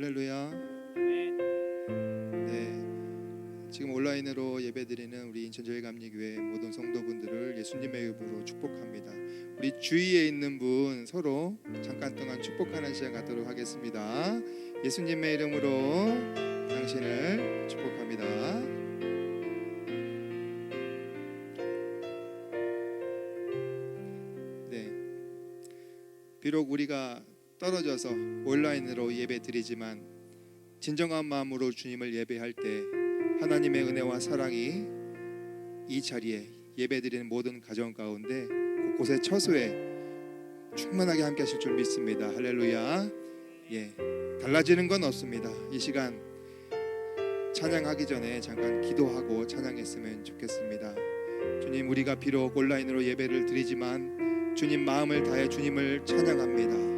할렐루야. 네, 지금 온라인으로 예배드리는 우리 인천저희감리교회 모든 성도분들을 예수님의 이름으로 축복합니다. 우리 주위에 있는 분 서로 잠깐 동안 축복하는 시간 갖도록 하겠습니다. 예수님의 이름으로 당신을 축복합니다. 네, 비록 우리가 떨어져서 온라인으로 예배 드리지만 진정한 마음으로 주님을 예배할 때 하나님의 은혜와 사랑이 이 자리에 예배 드리는 모든 가정 가운데 곳곳에 처소에 충만하게 함께 하실 줄 믿습니다. 할렐루야. 달라지는 건 없습니다. 이 시간 찬양하기 전에 잠깐 기도하고 찬양했으면 좋겠습니다. 주님, 우리가 비록 온라인으로 예배를 드리지만 주님 마음을 다해 주님을 찬양합니다.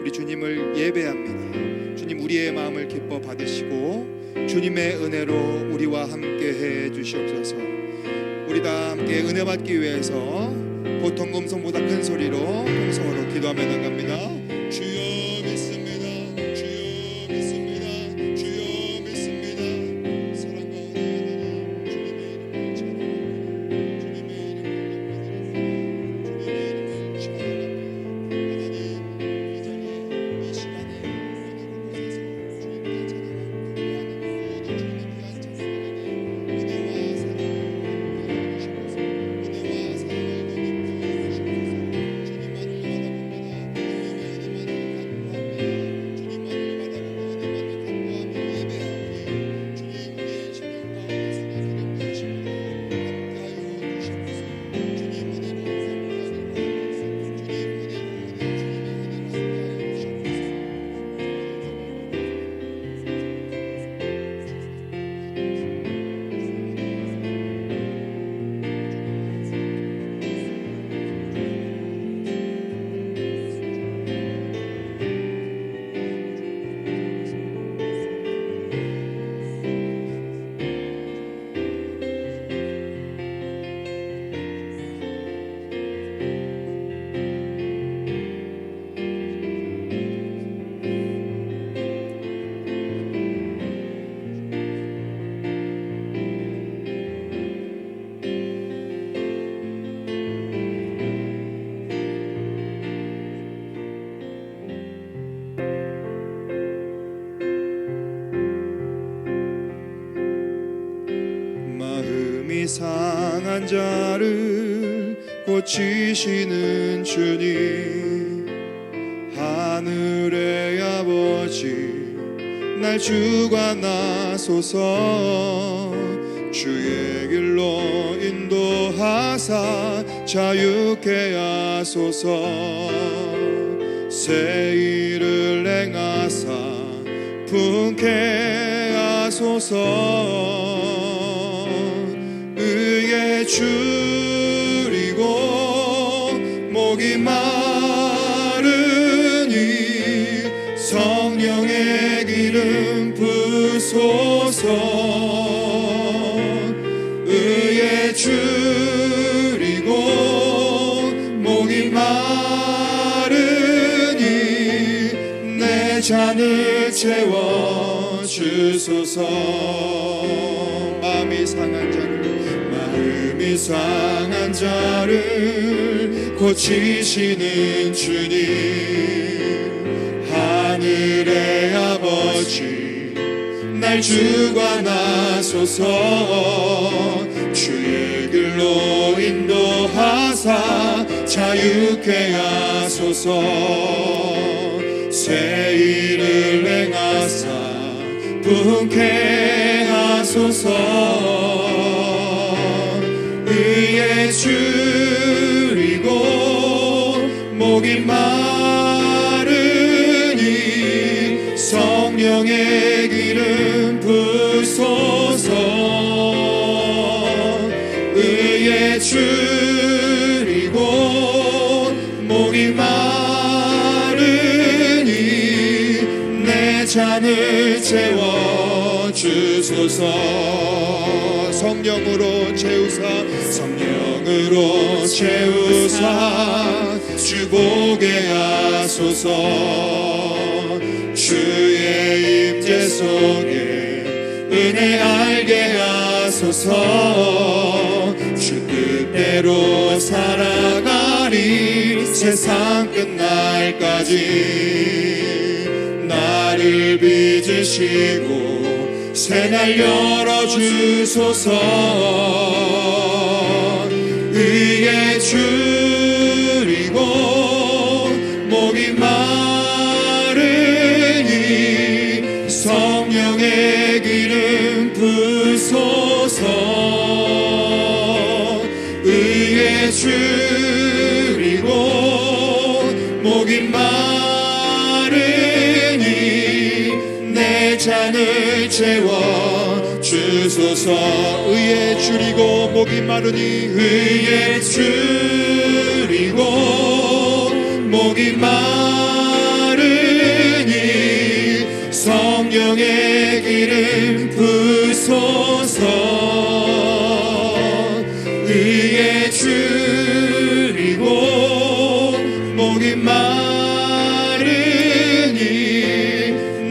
우리 주님을 예배합니다. 주님, 우리의 마음을 기뻐 받으시고 주님의 은혜로 우리와 함께 해 주시옵소서. 우리 다 함께 은혜 받기 위해서 보통 음성보다 큰 소리로 통성으로 기도하며 나갑니다. 주여 믿습니다. 주여 믿습니다. 주여 믿습니다. 사랑과 은혜가 주님의 이름을 찬양합니다. 주님의 이름을 찬양합니다. 상한 자를 고치시는 주님, 하늘의 아버지 날 주관하소서. 주의 길로 인도하사 자유케 하소서. 새 일을 행하사 풍케 하소서. 의에 줄이고 목이 마르니 성령의 기름 부소서. 의에 줄이고 목이 마르니 내 잔을 채워 주소서. 마음이 상한 자를 고치시는 주님, 하늘의 아버지 날 주관하소서. 주의 길로 인도하사 자유케 하소서. 새 일을 행하사 풍케 하소서. 의에 줄이고 목이 마르니 성령의 기름 부소서. 의에 줄이고 목이 마르니 내 잔을 채워 주소서. 성령으로 채우사 성령으로 채우사 주보게 하소서. 주의 속에 은혜 알게 하소서. 주 뜻대로 살아가리 세상 끝날까지. 나를 빚으시고 새날 열어주소서. 의에 줄이고 목이 마르니 성령의 기름 부소서. 의에 줄이고 목이 마르니 내 잔을 채워 주소서. 의에 줄이고 목이 마르니 의에 줄이고 목이 마르니 성령의 기름 부소서. 의에 줄이고 목이 마르니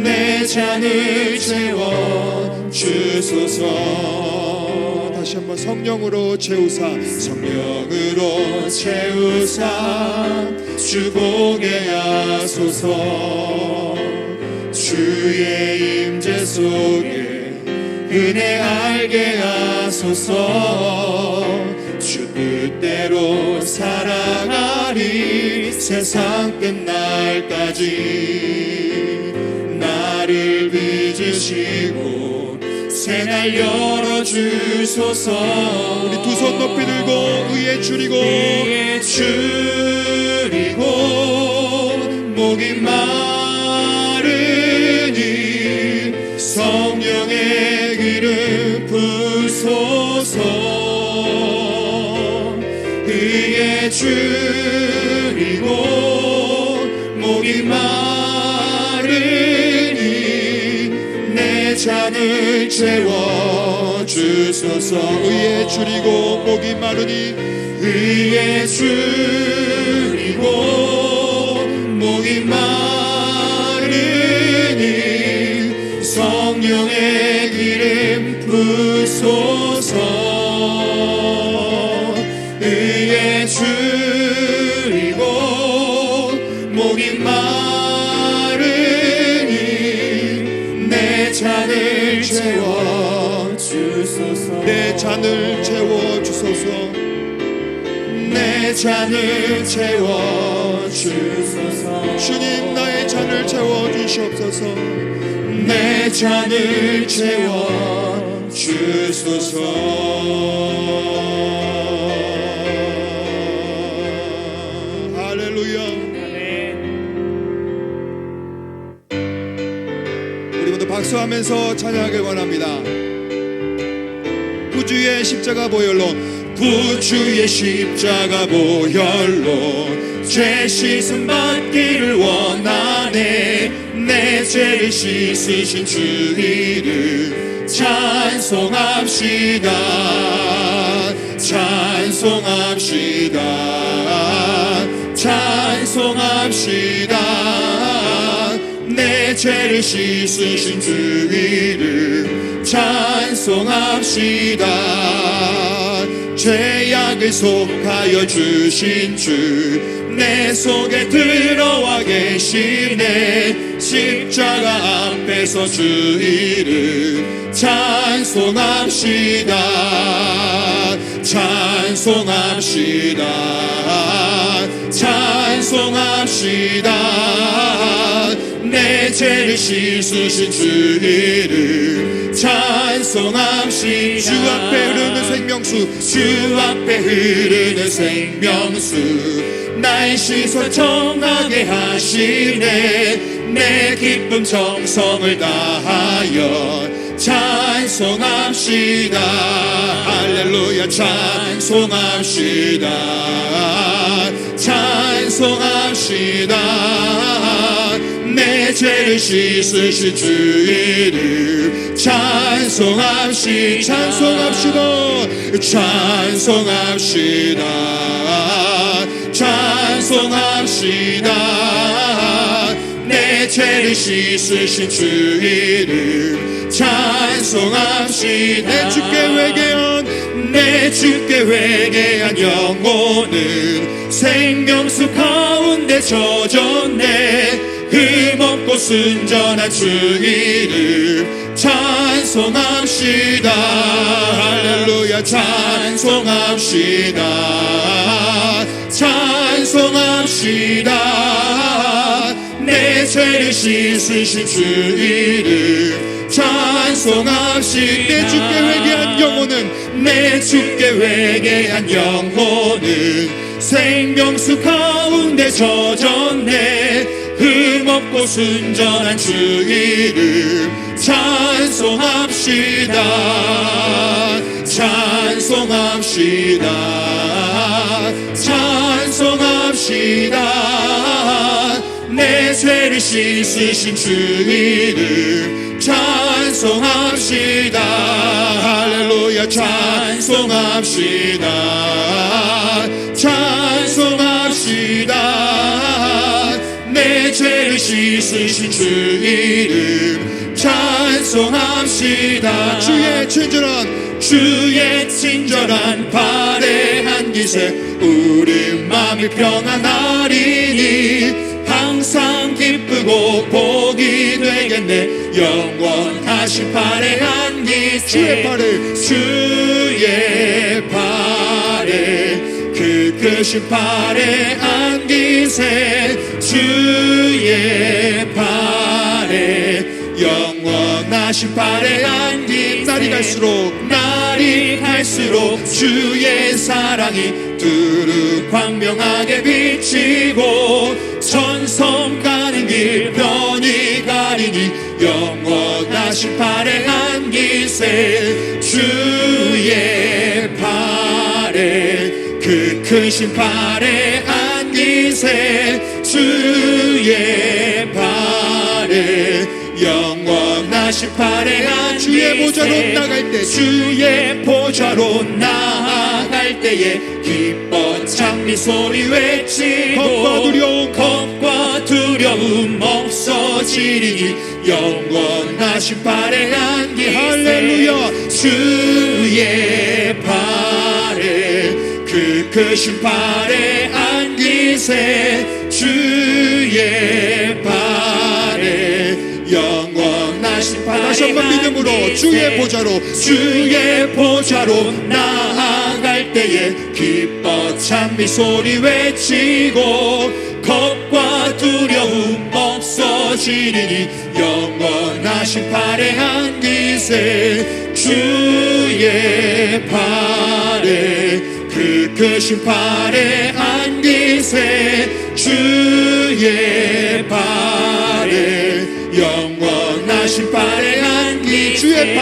내 잔을 채워 주소서. 다시 한번 성령으로 채우사. 성령으로 채우사 주 보게 하소서. 주의 임재 속에 은혜 알게 하소서. 주 뜻대로 살아가리 세상 끝날까지. 나를 빚으시고 새날 열어주소서. 우리 두 손 높이 들고 의에 줄이고 의에 줄이고 목이 마르니 성령의 기름 부소서. 의에 줄이고 목이 마르니 내 잔을 채워 주소서. 의에 줄이고 목이 마르니 의에 줄이고 목이 마르니 성령의 기름 부소서. 의에 줄이고 목이 마르니 내 잔을 채워 주소서. 내 잔을 채워 주소서. 내 잔을 채워 주소서. 주님 나의 잔을 채워 주시옵소서. 내 잔을 채워 주소서. 할렐루야. 우리 모두 박수하면서 찬양하길 원합니다. 구주의 십자가 보혈로, 구주의 십자가 보혈로 죄 씻음 받기를 원하네. 내 죄를 씻으신 주 이름 찬송합시다. 찬송합시다. 찬송합시다. 내 죄를 씻으신 주 이름 찬송합시다. 죄악을 속하여 주신 주 내 속에 들어와 계시네. 십자가 앞에서 주 이름 찬송합시다. 찬송합시다. 찬송합시다. 내 죄를 씻으신 주 이름 찬송합시다. 주 앞에 흐르는 생명수, 주 앞에 흐르는 생명수 나의 시선 정하게 하시네. 내 기쁨 정성을 다하여 찬송합시다. 할렐루야. 찬송합시다. 찬송합시다. 내 죄를 씻으신 주 이름 찬송합시다. 찬송합시다. 찬송합시다. 찬송합시다. 내 죄를 씻으신 주 이름 찬송합시다. 내 주께 회개한 영혼은 생명수 가운데 젖었네. 흠없고 순전한 주 이름 찬송합시다. 할렐루야 찬송합시다. 찬송합시다. 내 죄를 씻으신 주 이름 찬송합시다. 내 주께 회개한 영혼은 내 주께 회개한 영혼은 생명수 가운데 젖었네. 흠없고 순전한 주 이름 찬송합시다. 찬송합시다. 찬송합시다. 내 죄를 씻으신 주 이름 찬송합시다. 할렐루야 찬송합시다. 찬송합시다. 내 죄를 씻으신 주 이름 찬송합시다. 주의 친절한 발의 한 기세 우리 마음이 평안하리니 항상 기쁘고 복이 되겠네. 영원하신 발의 한 기세 주의 발에 그 크신 발의 한 기세 주의 발에 영원하신 발의 한 기세 날이 갈수록 주의 사랑이 두루 광명하게 비치고 천성 가는 길 편히 가리니 영원하신 발의 한 기세 주의 발에 그 크신 발의 한 기세 주의 발에 영원하신 발의 한 주의 보좌로 나갈 때 주의 보좌로 나아갈 때에 기뻐 찬미 소리 외치고 겁과 두려움 없어지리니 영원하신 발의 한 기세 할렐루야 주의 발에 그 크신 발의 한 기세 주의 발에 영원하신 다시 발의 한번 믿음으로 주의 보좌로 나아갈 때에 기뻐 찬미 소리 외치고 겁과 두려움 없어지리니 영원하신 발의 한 기세 주의 발에 그 크신 발의 한 기세 주의 발에 영원하신 발의 한 기세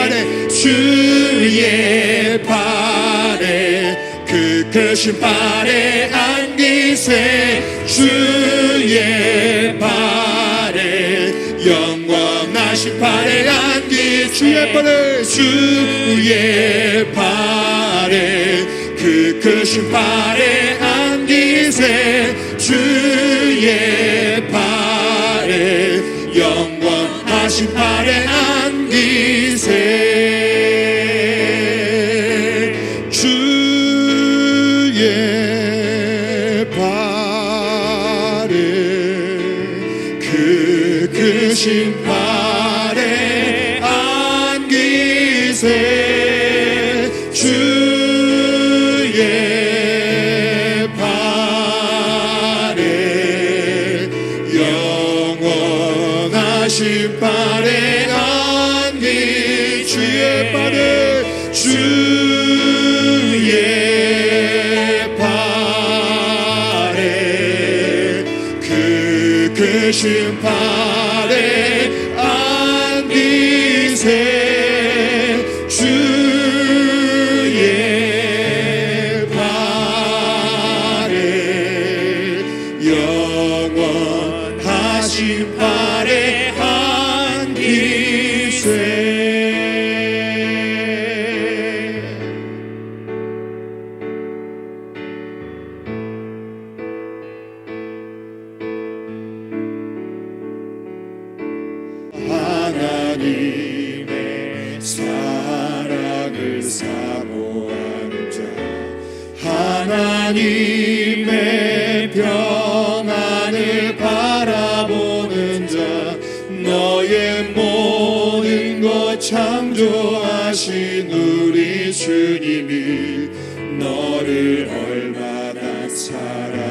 주의 발에 그 크신 발의 한 기세 주의 발에 영원하신 발의 한 기세 주의 발에 그 크신 발의 한 기세 주의 발에 영원하신 발의 한 기세 주의 발에 그 크신 발의 한 기세 주의 발에 영원하신 발의 한 기 주의 발에 주의 발에 그 크신 발의 한 기세 주의 발에 영원하신 발의 한 기세 하나님의 사랑을 사모하는 자, 하나님의 평안을 바라보는 자, 너의 모든 것 창조하신 우리 주님이 너를 얼마나 사랑하시는지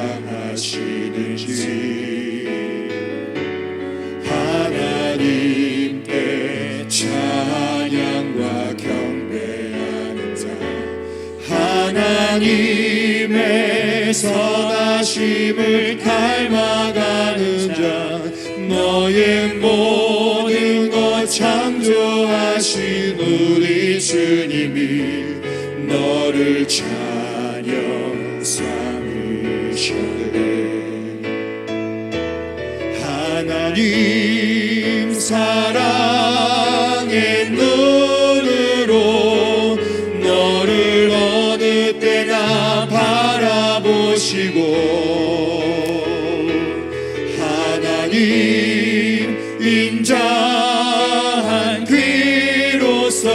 하나님께 찬양과 경배하는 자, 하나님의 선하심을 닮아가는 자, 너의 모든 것 창조하신 우리 주님이 너를 찬양 삼으셨네. 하나님 사랑의 눈으로 너를 어느 때나 바라보시고, 하나님 인자한 귀로서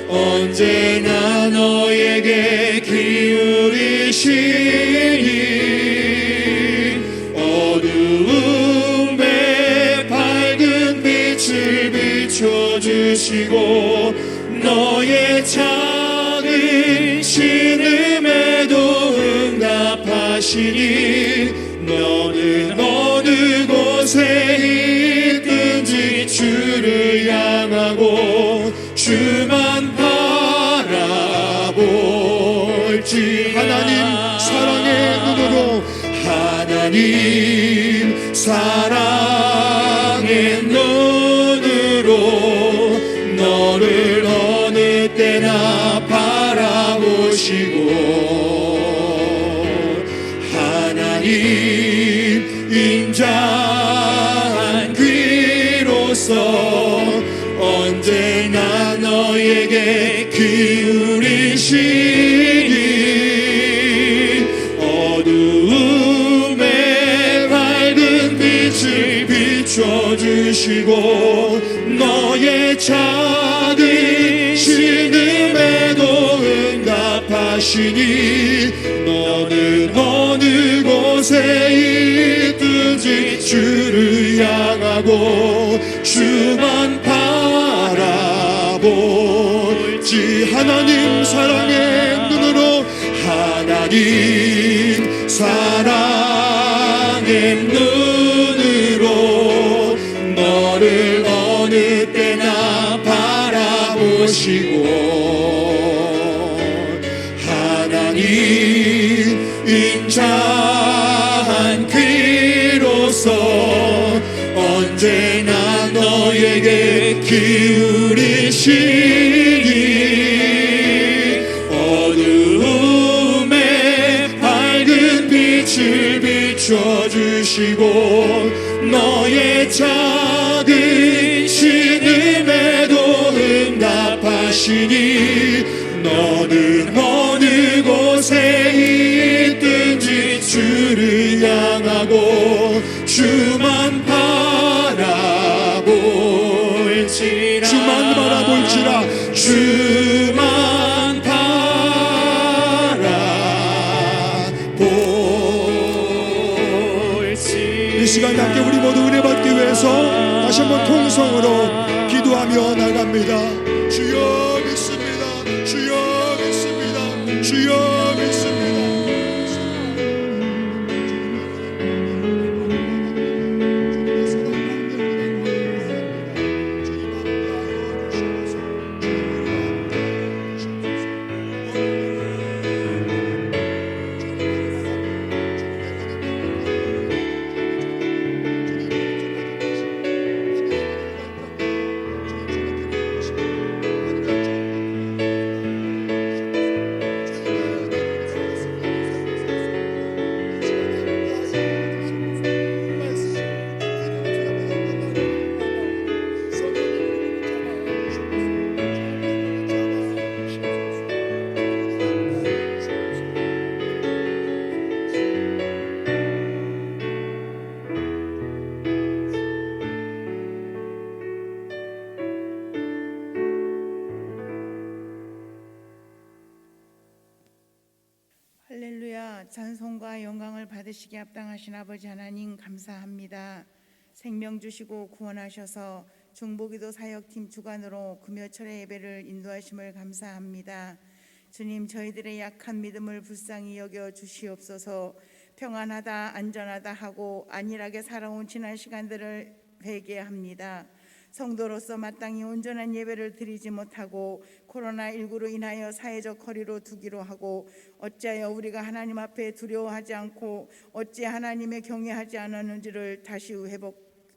언제나 너에게 기울이시니 어두움에 밝은 빛을 비춰주시고, 너의 작은 신음에도 응답하시니 너는 어느 곳에 있든지 주를 향하고 주만 바라볼지. 하나님 사랑의 눈으로, 하나님 사랑의 눈으로 너를 어느 때나 바라보시고, 하나님 인자한 귀로서 언제나 너에게 기울이시니 어두움에 밝은 빛을 비춰주시고, 너의 작은 신음에도 응답하시니 너는 어느 곳에 있든지 주를 향하고 주만 바라볼지. 하나님 사랑의 눈으로, 하나님 사랑의 눈으로 너를 어느 때나 바라보시고, 하나님 인자한 귀로서 언제나 너에게 기울이시니 어두움에 밝은 빛을 비춰주시고, 너의 작은 신음에도 응답하시니 너는 어느 곳에 있든지 주를 향하고 주만 바라볼지라. 주만 바라볼지라. 주만 바라볼지. 이 시간 함께 우리 모두 은혜 받기 위해서 다시 한번 통성으로 기도하며 나갑니다. 주여 믿습니다. 주여 믿습니다. 주여 믿습니다. 받으시기 합당하신 아버지 하나님 감사합니다. 생명 주시고 구원하셔서 중보기도 사역팀 주관으로 금요철의 예배를 인도하심을 감사합니다. 주님, 저희들의 약한 믿음을 불쌍히 여겨 주시옵소서. 평안하다 안전하다 하고 안일하게 살아온 지난 시간들을 회개합니다. 성도로서 마땅히 온전한 예배를 드리지 못하고 코로나19로 인하여 사회적 거리로 두기로 하고 어찌하여 우리가 하나님 앞에 두려워하지 않고 어찌 하나님의 경외하지 않았는지를 다시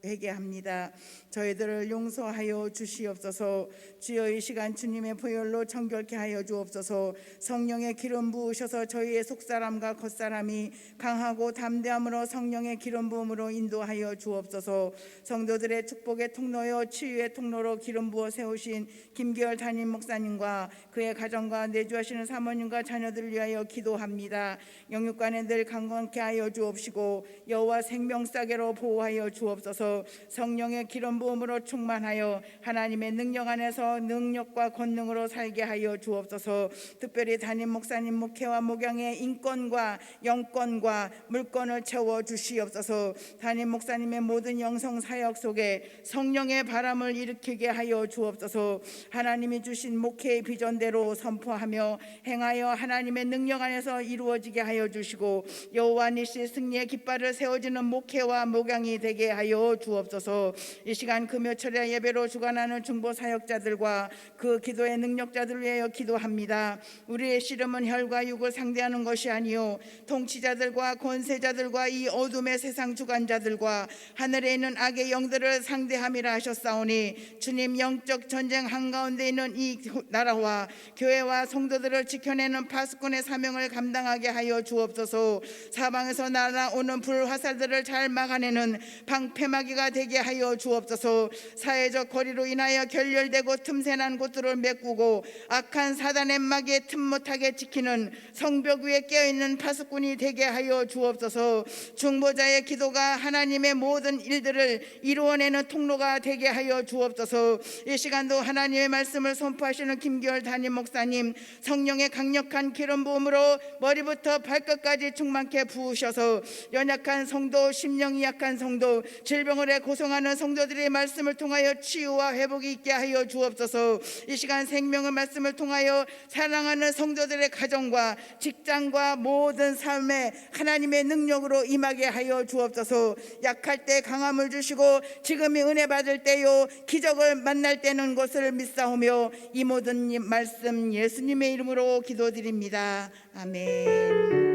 회개합니다. 저희들을 용서하여 주시옵소서. 주여, 이 시간 주님의 보혈로 정결케 하여 주옵소서. 성령의 기름 부으셔서 저희의 속사람과 겉사람이 강하고 담대함으로 성령의 기름 부음으로 인도하여 주옵소서. 성도들의 축복의 통로요 치유의 통로로 기름 부어 세우신 김기열 담임 목사님과 그의 가정과 내주하시는 사모님과 자녀들을 위하여 기도합니다. 영육간에 늘 강건케 하여 주옵시고 여호와 생명싸개로 보호하여 주옵소서. 성령의 기름 부음으로 충만하여 하나님의 능력 안에서 능력과 권능으로 살게 하여 주옵소서. 특별히 담임 목사님 목회와 목양의 인권과 영권과 물권을 채워 주시옵소서. 담임 목사님의 모든 영성 사역 속에 성령의 바람을 일으키게 하여 주옵소서. 하나님이 주신 목회의 비전대로 선포하며 행하여 하나님의 능력 안에서 이루어지게 하여 주시고 여호와 니시 승리의 깃발을 세워지는 목회와 목양이 되게 하여 주옵소서. 이 시간 금요철의 예배로 주관하는 중보 사역자들과 그 기도의 능력자들을 위하여 기도합니다. 우리의 씨름은 혈과 육을 상대하는 것이 아니요 통치자들과 권세자들과 이 어둠의 세상 주관자들과 하늘에 있는 악의 영들을 상대함이라 하셨사오니 주님, 영적 전쟁 한가운데 있는 이 나라와 교회와 성도들을 지켜내는 파수꾼의 사명을 감당하게 하여 주옵소서. 사방에서 날아오는 불화살들을 잘 막아내는 방패막이가 되게 하여 주옵소서. 사회적 거리로 인하여 결렬되고 틈새난 곳들을 메꾸고 악한 사단의 막에 틈 못하게 지키는 성벽 위에 깨어있는 파수꾼이 되게 하여 주옵소서. 중보자의 기도가 하나님의 모든 일들을 이루어내는 통로가 되게 하여 주옵소서. 이 시간도 하나님의 말씀을 선포하시는 김기열 담임 목사님 성령의 강력한 기름 부음으로 머리부터 발끝까지 충만케 부으셔서 연약한 성도, 심령이 약한 성도, 질병을 고성하는 성도들의 말씀을 통하여 치유와 회복이 있게 하여 주옵소서. 이 시간 생명의 말씀을 통하여 사랑하는 성도들의 가정과 직장과 모든 삶에 하나님의 능력으로 임하게 하여 주옵소서. 약할 때 강함을 주시고 지금이 은혜 받을 때요 기적을 만날 때는 것을 믿사오며 이 모든 말씀 예수님의 이름으로 기도드립니다. 아멘.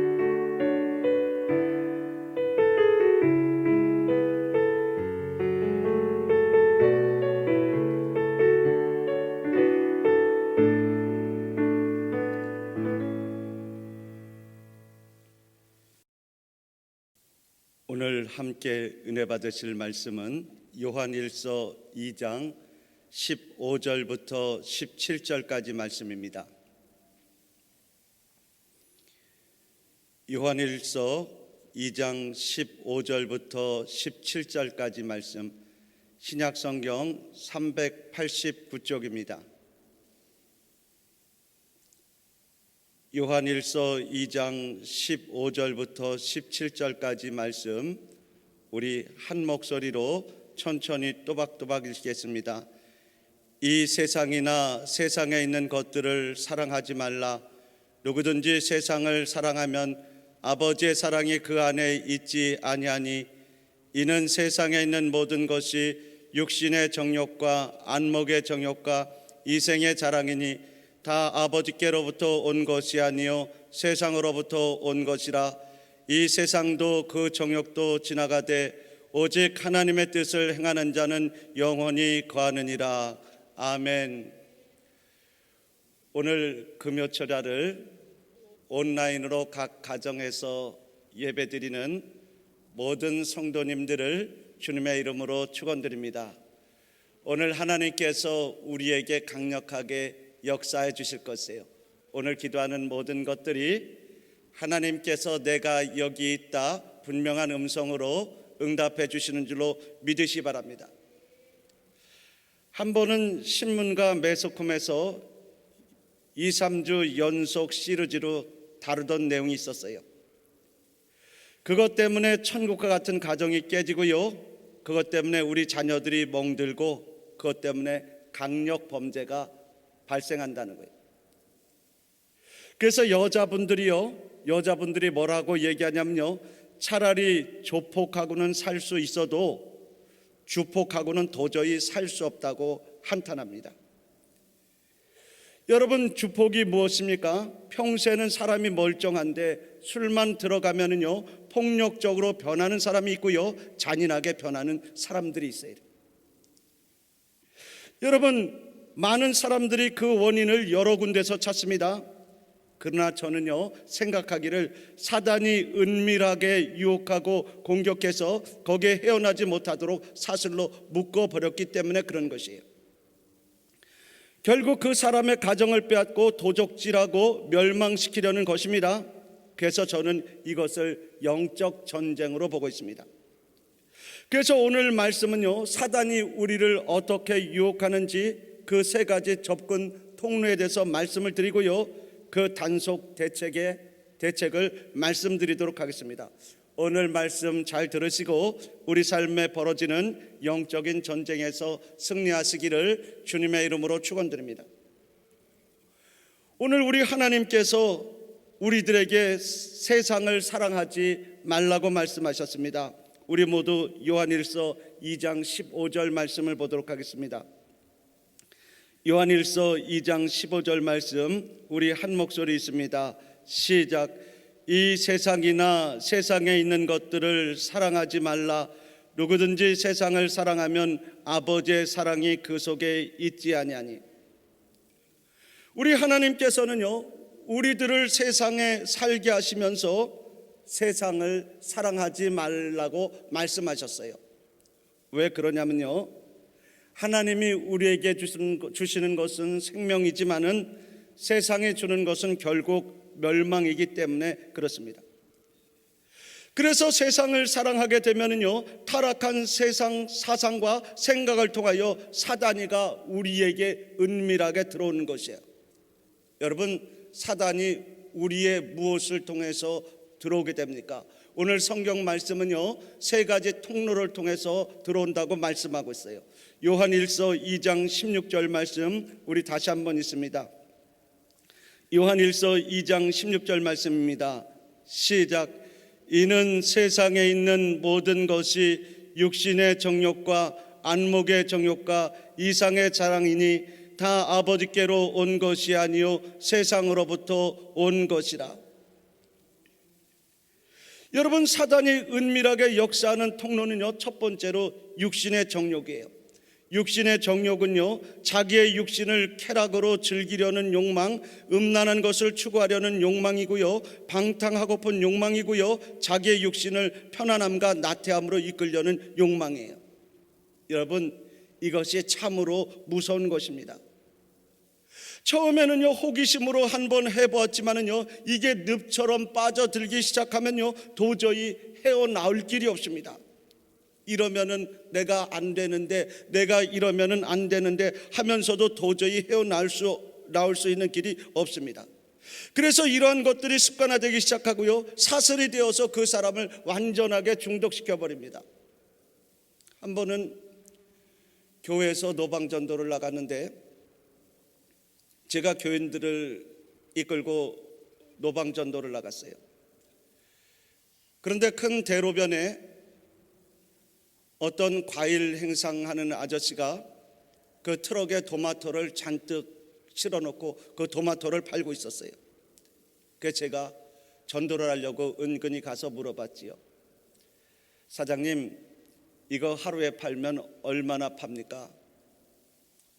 오늘 함께 은혜 받으실 말씀은 요한일서 2장 15절부터 17절까지 말씀입니다. 요한일서 2장 15절부터 17절까지 말씀, 신약성경 389쪽입니다. 요한일서 2장 15절부터 17절까지 말씀, 우리 한 목소리로 천천히 또박또박 읽겠습니다. 이 세상이나 세상에 있는 것들을 사랑하지 말라. 누구든지 세상을 사랑하면 아버지의 사랑이 그 안에 있지 아니하니, 이는 세상에 있는 모든 것이 육신의 정욕과 안목의 정욕과 이생의 자랑이니 다 아버지께로부터 온 것이 아니요 세상으로부터 온 것이라. 이 세상도 그 정욕도 지나가되 오직 하나님의 뜻을 행하는 자는 영원히 거하느니라. 아멘. 오늘 금요철야를 온라인으로 각 가정에서 예배드리는 모든 성도님들을 주님의 이름으로 축원드립니다. 오늘 하나님께서 우리에게 강력하게 역사해 주실 것이에요. 오늘 기도하는 모든 것들이 하나님께서 내가 여기 있다 분명한 음성으로 응답해 주시는 줄로 믿으시 바랍니다. 한 번은 신문과 매스컴에서 2-3주 연속 시리즈로 다루던 내용이 있었어요. 그것 때문에 천국과 같은 가정이 깨지고요, 그것 때문에 우리 자녀들이 멍들고, 그것 때문에 강력 범죄가 발생한다는 거예요. 그래서 여자분들이 뭐라고 얘기하냐면요, 차라리 조폭하고는 살 수 있어도 주폭하고는 도저히 살 수 없다고 한탄합니다. 여러분, 주폭이 무엇입니까? 평소에는 사람이 멀쩡한데 술만 들어가면은요 폭력적으로 변하는 사람이 있고요, 잔인하게 변하는 사람들이 있어요. 여러분, 많은 사람들이 그 원인을 여러 군데서 찾습니다. 그러나 저는요 생각하기를 사단이 은밀하게 유혹하고 공격해서 거기에 헤어나지 못하도록 사슬로 묶어버렸기 때문에 그런 것이에요. 결국 그 사람의 가정을 빼앗고 도적질하고 멸망시키려는 것입니다. 그래서 저는 이것을 영적 전쟁으로 보고 있습니다. 그래서 오늘 말씀은요, 사단이 우리를 어떻게 유혹하는지 그 세 가지 접근 통로에 대해서 말씀을 드리고요, 그 단속 대책을 말씀드리도록 하겠습니다. 오늘 말씀 잘 들으시고 우리 삶에 벌어지는 영적인 전쟁에서 승리하시기를 주님의 이름으로 축원드립니다. 오늘 우리 하나님께서 우리들에게 세상을 사랑하지 말라고 말씀하셨습니다. 우리 모두 요한일서 2장 15절 말씀을 보도록 하겠습니다. 요한일서 2장 15절 말씀, 우리 한 목소리 있습니다. 시작. 이 세상이나 세상에 있는 것들을 사랑하지 말라. 누구든지 세상을 사랑하면 아버지의 사랑이 그 속에 있지 아니하니. 우리 하나님께서는요 우리들을 세상에 살게 하시면서 세상을 사랑하지 말라고 말씀하셨어요. 왜 그러냐면요, 하나님이 우리에게 주시는 것은 생명이지만은 세상에 주는 것은 결국 멸망이기 때문에 그렇습니다. 그래서 세상을 사랑하게 되면은요 타락한 세상 사상과 생각을 통하여 사단이가 우리에게 은밀하게 들어오는 것이에요. 여러분, 사단이 우리의 무엇을 통해서 들어오게 됩니까? 오늘 성경 말씀은요 세 가지 통로를 통해서 들어온다고 말씀하고 있어요. 요한일서 2장 16절 말씀, 우리 다시 한번 있습니다. 요한일서 2장 16절 말씀입니다. 시작. 이는 세상에 있는 모든 것이 육신의 정욕과 안목의 정욕과 이상의 자랑이니 다 아버지께로 온 것이 아니요 세상으로부터 온 것이라. 여러분, 사단이 은밀하게 역사하는 통로는요 첫 번째로 육신의 정욕이에요. 육신의 정욕은요 자기의 육신을 쾌락으로 즐기려는 욕망, 음란한 것을 추구하려는 욕망이고요, 방탕하고픈 욕망이고요, 자기의 육신을 편안함과 나태함으로 이끌려는 욕망이에요. 여러분, 이것이 참으로 무서운 것입니다. 처음에는요 호기심으로 한번 해보았지만은요 이게 늪처럼 빠져들기 시작하면요 도저히 헤어나올 길이 없습니다. 이러면은 내가 안 되는데, 내가 이러면은 안 되는데 하면서도 도저히 헤어나올 수 있는 길이 없습니다. 그래서 이러한 것들이 습관화되기 시작하고요 사슬이 되어서 그 사람을 완전하게 중독시켜 버립니다. 한 번은 교회에서 노방전도를 나갔는데 제가 교인들을 이끌고 노방전도를 나갔어요. 그런데 큰 대로변에 어떤 과일 행상하는 아저씨가 그 트럭에 토마토를 잔뜩 실어놓고 그 토마토를 팔고 있었어요. 그래서 제가 전도를 하려고 은근히 가서 물어봤지요. 사장님, 이거 하루에 팔면 얼마나 팝니까?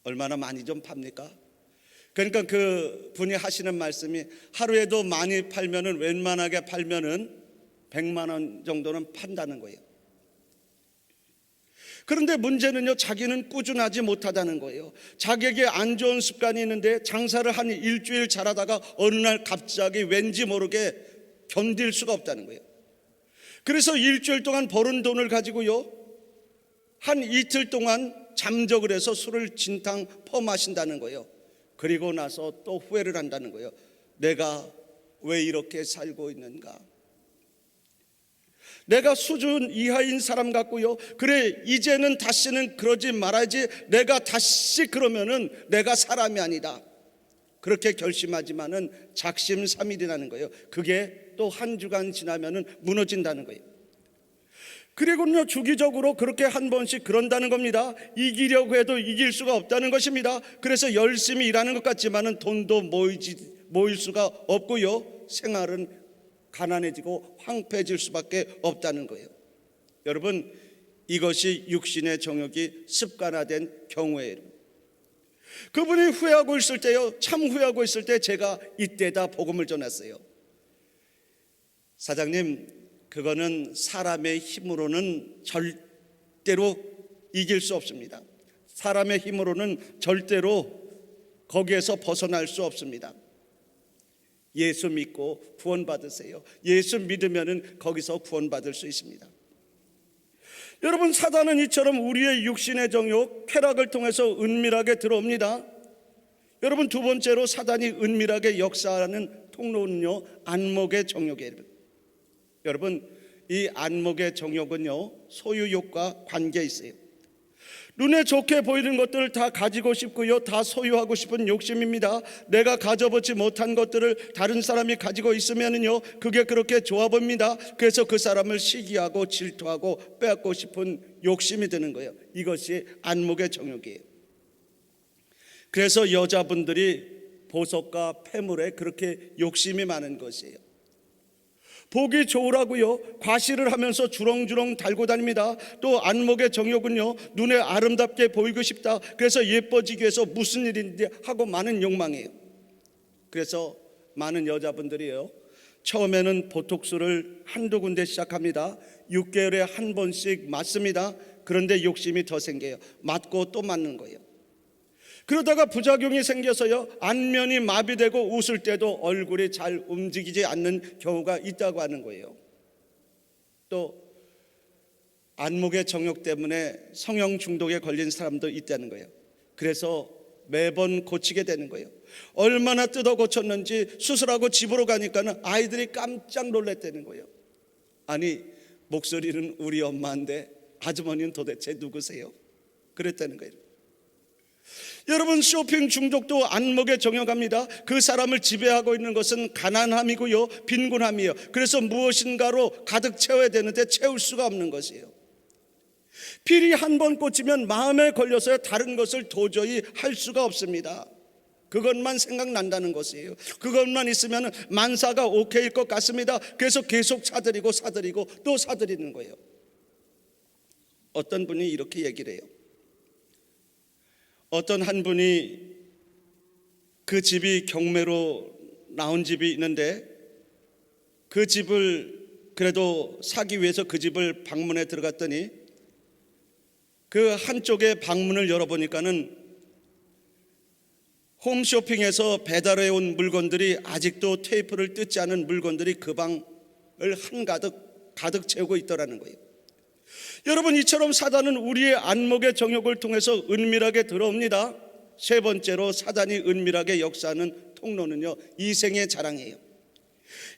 얼마나 많이 좀 팝니까? 그러니까 그 분이 하시는 말씀이, 하루에도 많이 팔면은, 웬만하게 팔면은 100만 원 정도는 판다는 거예요. 그런데 문제는요 자기는 꾸준하지 못하다는 거예요. 자기에게 안 좋은 습관이 있는데 장사를 한 일주일 잘하다가 어느 날 갑자기 왠지 모르게 견딜 수가 없다는 거예요. 그래서 일주일 동안 벌은 돈을 가지고요 한 이틀 동안 잠적을 해서 술을 진탕 퍼마신다는 거예요. 그리고 나서 또 후회를 한다는 거예요. 내가 왜 이렇게 살고 있는가? 내가 수준 이하인 사람 같고요. 그래, 이제는 다시는 그러지 말아야지. 내가 다시 그러면은 내가 사람이 아니다. 그렇게 결심하지만은 작심삼일이라는 거예요. 그게 또 한 주간 지나면은 무너진다는 거예요. 그리고는요, 주기적으로 그렇게 한 번씩 그런다는 겁니다. 이기려고 해도 이길 수가 없다는 것입니다. 그래서 열심히 일하는 것 같지만은 돈도 모일 수가 없고요. 생활은 가난해지고 황폐해질 수밖에 없다는 거예요. 여러분, 이것이 육신의 정욕이 습관화된 경우예요. 그분이 후회하고 있을 때요, 참 후회하고 있을 때 제가 이때다 복음을 전했어요. 사장님, 그거는 사람의 힘으로는 절대로 이길 수 없습니다. 사람의 힘으로는 절대로 거기에서 벗어날 수 없습니다. 예수 믿고 구원받으세요. 예수 믿으면은 거기서 구원받을 수 있습니다. 여러분, 사단은 이처럼 우리의 육신의 정욕, 쾌락을 통해서 은밀하게 들어옵니다. 여러분, 두 번째로 사단이 은밀하게 역사하는 통로는요, 안목의 정욕이에요. 여러분, 이 안목의 정욕은요, 소유욕과 관계 있어요. 눈에 좋게 보이는 것들을 다 가지고 싶고요, 다 소유하고 싶은 욕심입니다. 내가 가져보지 못한 것들을 다른 사람이 가지고 있으면은요, 그게 그렇게 좋아 보입니다. 그래서 그 사람을 시기하고 질투하고 빼앗고 싶은 욕심이 드는 거예요. 이것이 안목의 정욕이에요. 그래서 여자분들이 보석과 폐물에 그렇게 욕심이 많은 것이에요. 보기 좋으라고요, 과시를 하면서 주렁주렁 달고 다닙니다. 또 안목의 정욕은요, 눈에 아름답게 보이고 싶다. 그래서 예뻐지기 위해서 무슨 일인지 하고 많은 욕망이에요. 그래서 많은 여자분들이요, 처음에는 보톡스를 한두 군데 시작합니다. 6개월에 한 번씩 맞습니다. 그런데 욕심이 더 생겨요. 맞고 또 맞는 거예요. 그러다가 부작용이 생겨서요, 안면이 마비되고 웃을 때도 얼굴이 잘 움직이지 않는 경우가 있다고 하는 거예요. 또 안목의 정욕 때문에 성형 중독에 걸린 사람도 있다는 거예요. 그래서 매번 고치게 되는 거예요. 얼마나 뜯어 고쳤는지 수술하고 집으로 가니까는 아이들이 깜짝 놀랐다는 거예요. 아니, 목소리는 우리 엄마인데 아주머니는 도대체 누구세요? 그랬다는 거예요. 여러분, 쇼핑 중독도 안목에 정욕합니다. 그 사람을 지배하고 있는 것은 가난함이고요, 빈곤함이에요. 그래서 무엇인가로 가득 채워야 되는데 채울 수가 없는 것이에요. 필이 한 번 꽂히면 마음에 걸려서 다른 것을 도저히 할 수가 없습니다. 그것만 생각난다는 것이에요. 그것만 있으면 만사가 오케이일 것 같습니다. 그래서 계속 사들이고 또 사들이는 거예요. 어떤 분이 이렇게 얘기를 해요. 어떤 한 분이 그 집이 경매로 나온 집이 있는데, 그 집을 그래도 사기 위해서 그 집을 방문해 들어갔더니 그 한쪽에 방문을 열어보니까는 홈쇼핑에서 배달해 온 물건들이, 아직도 테이프를 뜯지 않은 물건들이 그 방을 가득 채우고 있더라는 거예요. 여러분, 이처럼 사단은 우리의 안목의 정욕을 통해서 은밀하게 들어옵니다. 세 번째로 사단이 은밀하게 역사하는 통로는요, 이생의 자랑이에요.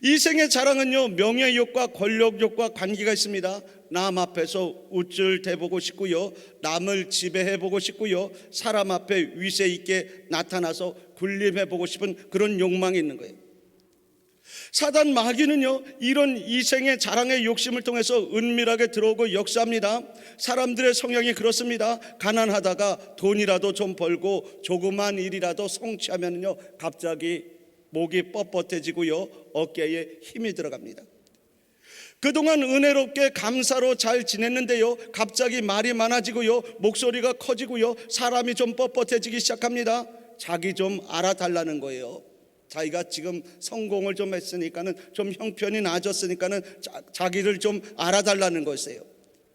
이생의 자랑은요, 명예욕과 권력욕과 관계가 있습니다. 남 앞에서 웃을 대보고 싶고요, 남을 지배해보고 싶고요, 사람 앞에 위세 있게 나타나서 군림해보고 싶은 그런 욕망이 있는 거예요. 사단 마귀는요, 이런 이생의 자랑의 욕심을 통해서 은밀하게 들어오고 역사합니다. 사람들의 성향이 그렇습니다. 가난하다가 돈이라도 좀 벌고 조그만 일이라도 성취하면요, 갑자기 목이 뻣뻣해지고요, 어깨에 힘이 들어갑니다. 그동안 은혜롭게 감사로 잘 지냈는데요, 갑자기 말이 많아지고요, 목소리가 커지고요, 사람이 좀 뻣뻣해지기 시작합니다. 자기 좀 알아달라는 거예요. 자기가 지금 성공을 좀 했으니까는, 좀 형편이 나아졌으니까는 자기를 좀 알아달라는 것이에요.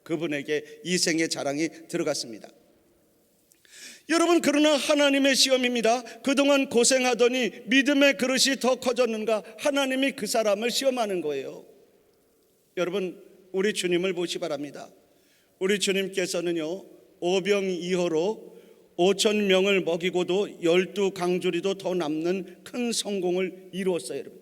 그분에게 이생의 자랑이 들어갔습니다. 여러분, 그러나 하나님의 시험입니다. 그동안 고생하더니 믿음의 그릇이 더 커졌는가, 하나님이 그 사람을 시험하는 거예요. 여러분, 우리 주님을 보시 바랍니다. 우리 주님께서는요, 오병이어로 5,000명을 먹이고도 12강주리도 더 남는 큰 성공을 이루었어요. 여러분,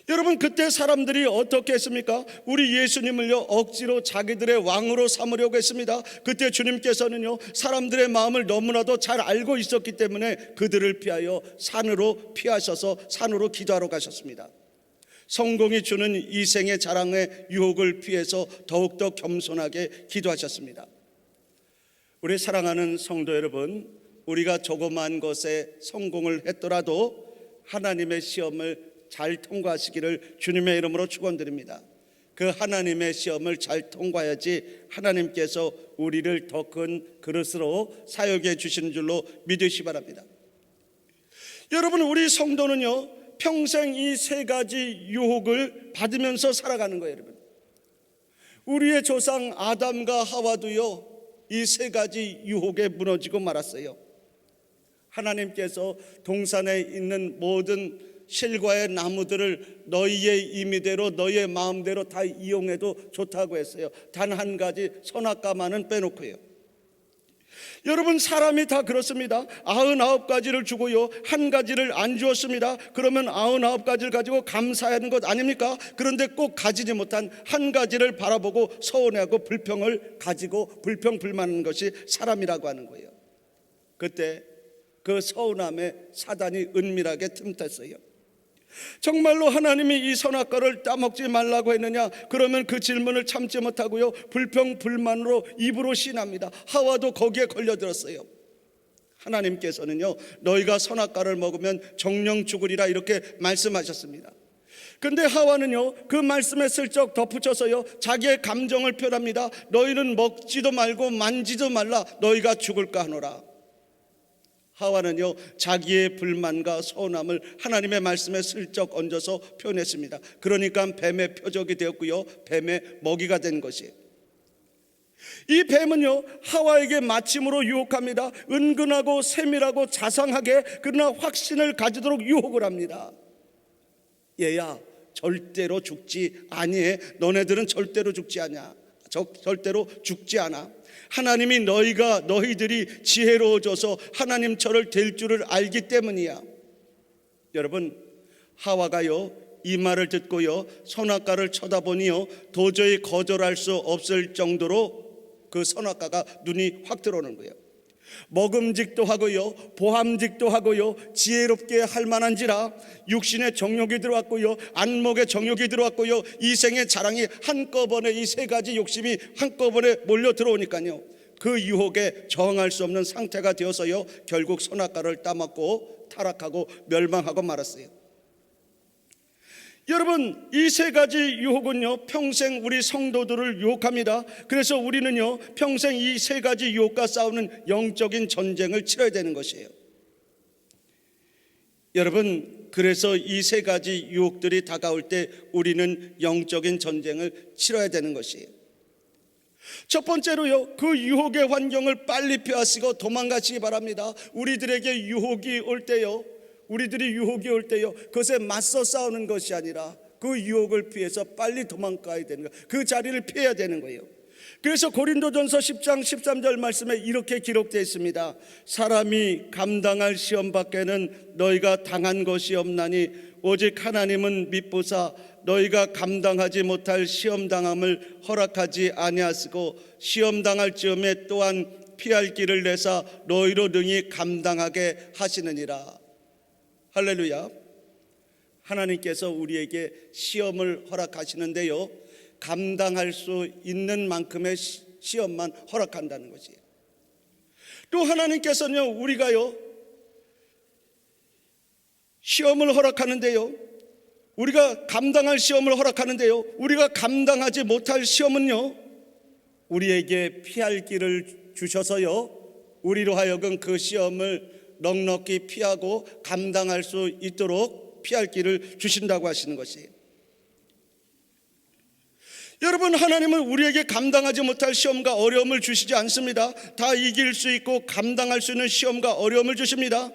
여러분, 그때 사람들이 어떻게 했습니까? 우리 예수님을요 억지로 자기들의 왕으로 삼으려고 했습니다. 그때 주님께서는요 사람들의 마음을 너무나도 잘 알고 있었기 때문에 그들을 피하여 산으로 피하셔서 산으로 기도하러 가셨습니다. 성공이 주는 이 생의 자랑의 유혹을 피해서 더욱더 겸손하게 기도하셨습니다. 우리 사랑하는 성도 여러분, 우리가 조그마한 것에 성공을 했더라도 하나님의 시험을 잘 통과하시기를 주님의 이름으로 축원드립니다. 그 하나님의 시험을 잘 통과해야지 하나님께서 우리를 더 큰 그릇으로 사역해 주시는 줄로 믿으시 바랍니다. 여러분, 우리 성도는요 평생 이 세 가지 유혹을 받으면서 살아가는 거예요. 여러분, 우리의 조상 아담과 하와도요 이 세 가지 유혹에 무너지고 말았어요. 하나님께서 동산에 있는 모든 실과의 나무들을 너희의 임의대로 너희의 마음대로 다 이용해도 좋다고 했어요. 단 한 가지 선악과만은 빼놓고요. 여러분, 사람이 다 그렇습니다. 99가지를 주고요 한 가지를 안 주었습니다. 그러면 99가지를 가지고 감사하는 것 아닙니까? 그런데 꼭 가지지 못한 한 가지를 바라보고 서운해하고 불평을 가지고 불평불만하는 것이 사람이라고 하는 거예요. 그때 그 서운함에 사단이 은밀하게 틈탔어요. 정말로 하나님이 이 선악과를 따먹지 말라고 했느냐? 그러면 그 질문을 참지 못하고요 불평불만으로 입으로 신합니다. 하와도 거기에 걸려들었어요. 하나님께서는요 너희가 선악과를 먹으면 정령 죽으리라 이렇게 말씀하셨습니다. 근데 하와는요 그 말씀에 슬쩍 덧붙여서요 자기의 감정을 표현합니다. 너희는 먹지도 말고 만지도 말라, 너희가 죽을까 하노라. 하와는요 자기의 불만과 서운함을 하나님의 말씀에 슬쩍 얹어서 표현했습니다. 그러니까 뱀의 표적이 되었고요 뱀의 먹이가 된 것이에요. 이 뱀은요 하와에게 마침으로 유혹합니다. 은근하고 세밀하고 자상하게 그러나 확신을 가지도록 유혹을 합니다. 얘야 절대로 죽지 아니해. 너네들은 절대로 죽지 않냐. 절대로 죽지 않아. 하나님이 너희들이 지혜로워져서 하나님 처를 될 줄을 알기 때문이야. 여러분, 하와가요 이 말을 듣고요 선악과를 쳐다보니요 도저히 거절할 수 없을 정도로 그 선악과가 눈이 확 들어오는 거예요. 먹음직도 하고요 보함직도 하고요 지혜롭게 할 만한지라 육신의 정욕이 들어왔고요 안목의 정욕이 들어왔고요 이생의 자랑이 한꺼번에 이 세 가지 욕심이 한꺼번에 몰려 들어오니까요 그 유혹에 저항할 수 없는 상태가 되어서요 결국 선악과를 따먹고 타락하고 멸망하고 말았어요. 여러분, 이 세 가지 유혹은요 평생 우리 성도들을 유혹합니다. 그래서 우리는요 평생 이 세 가지 유혹과 싸우는 영적인 전쟁을 치러야 되는 것이에요. 여러분, 그래서 이 세 가지 유혹들이 다가올 때 우리는 영적인 전쟁을 치러야 되는 것이에요. 첫 번째로요 그 유혹의 환경을 빨리 피하시고 도망가시기 바랍니다. 우리들이 유혹이 올 때요 그것에 맞서 싸우는 것이 아니라 그 유혹을 피해서 빨리 도망가야 되는 거예요. 그 자리를 피해야 되는 거예요. 그래서 고린도전서 10장 13절 말씀에 이렇게 기록되어 있습니다. 사람이 감당할 시험 밖에는 너희가 당한 것이 없나니 오직 하나님은 미쁘사 너희가 감당하지 못할 시험 당함을 허락하지 아니하시고 시험 당할 즈음에 또한 피할 길을 내사 너희로 능히 감당하게 하시느니라. 할렐루야. 하나님께서 우리에게 시험을 허락하시는데요 감당할 수 있는 만큼의 시험만 허락한다는 것이에요. 또 하나님께서는요 우리가요 시험을 허락하는데요 우리가 감당할 시험을 허락하는데요 우리가 감당하지 못할 시험은요 우리에게 피할 길을 주셔서요 우리로 하여금 그 시험을 넉넉히 피하고 감당할 수 있도록 피할 길을 주신다고 하시는 것이에요. 여러분, 하나님은 우리에게 감당하지 못할 시험과 어려움을 주시지 않습니다. 다 이길 수 있고 감당할 수 있는 시험과 어려움을 주십니다.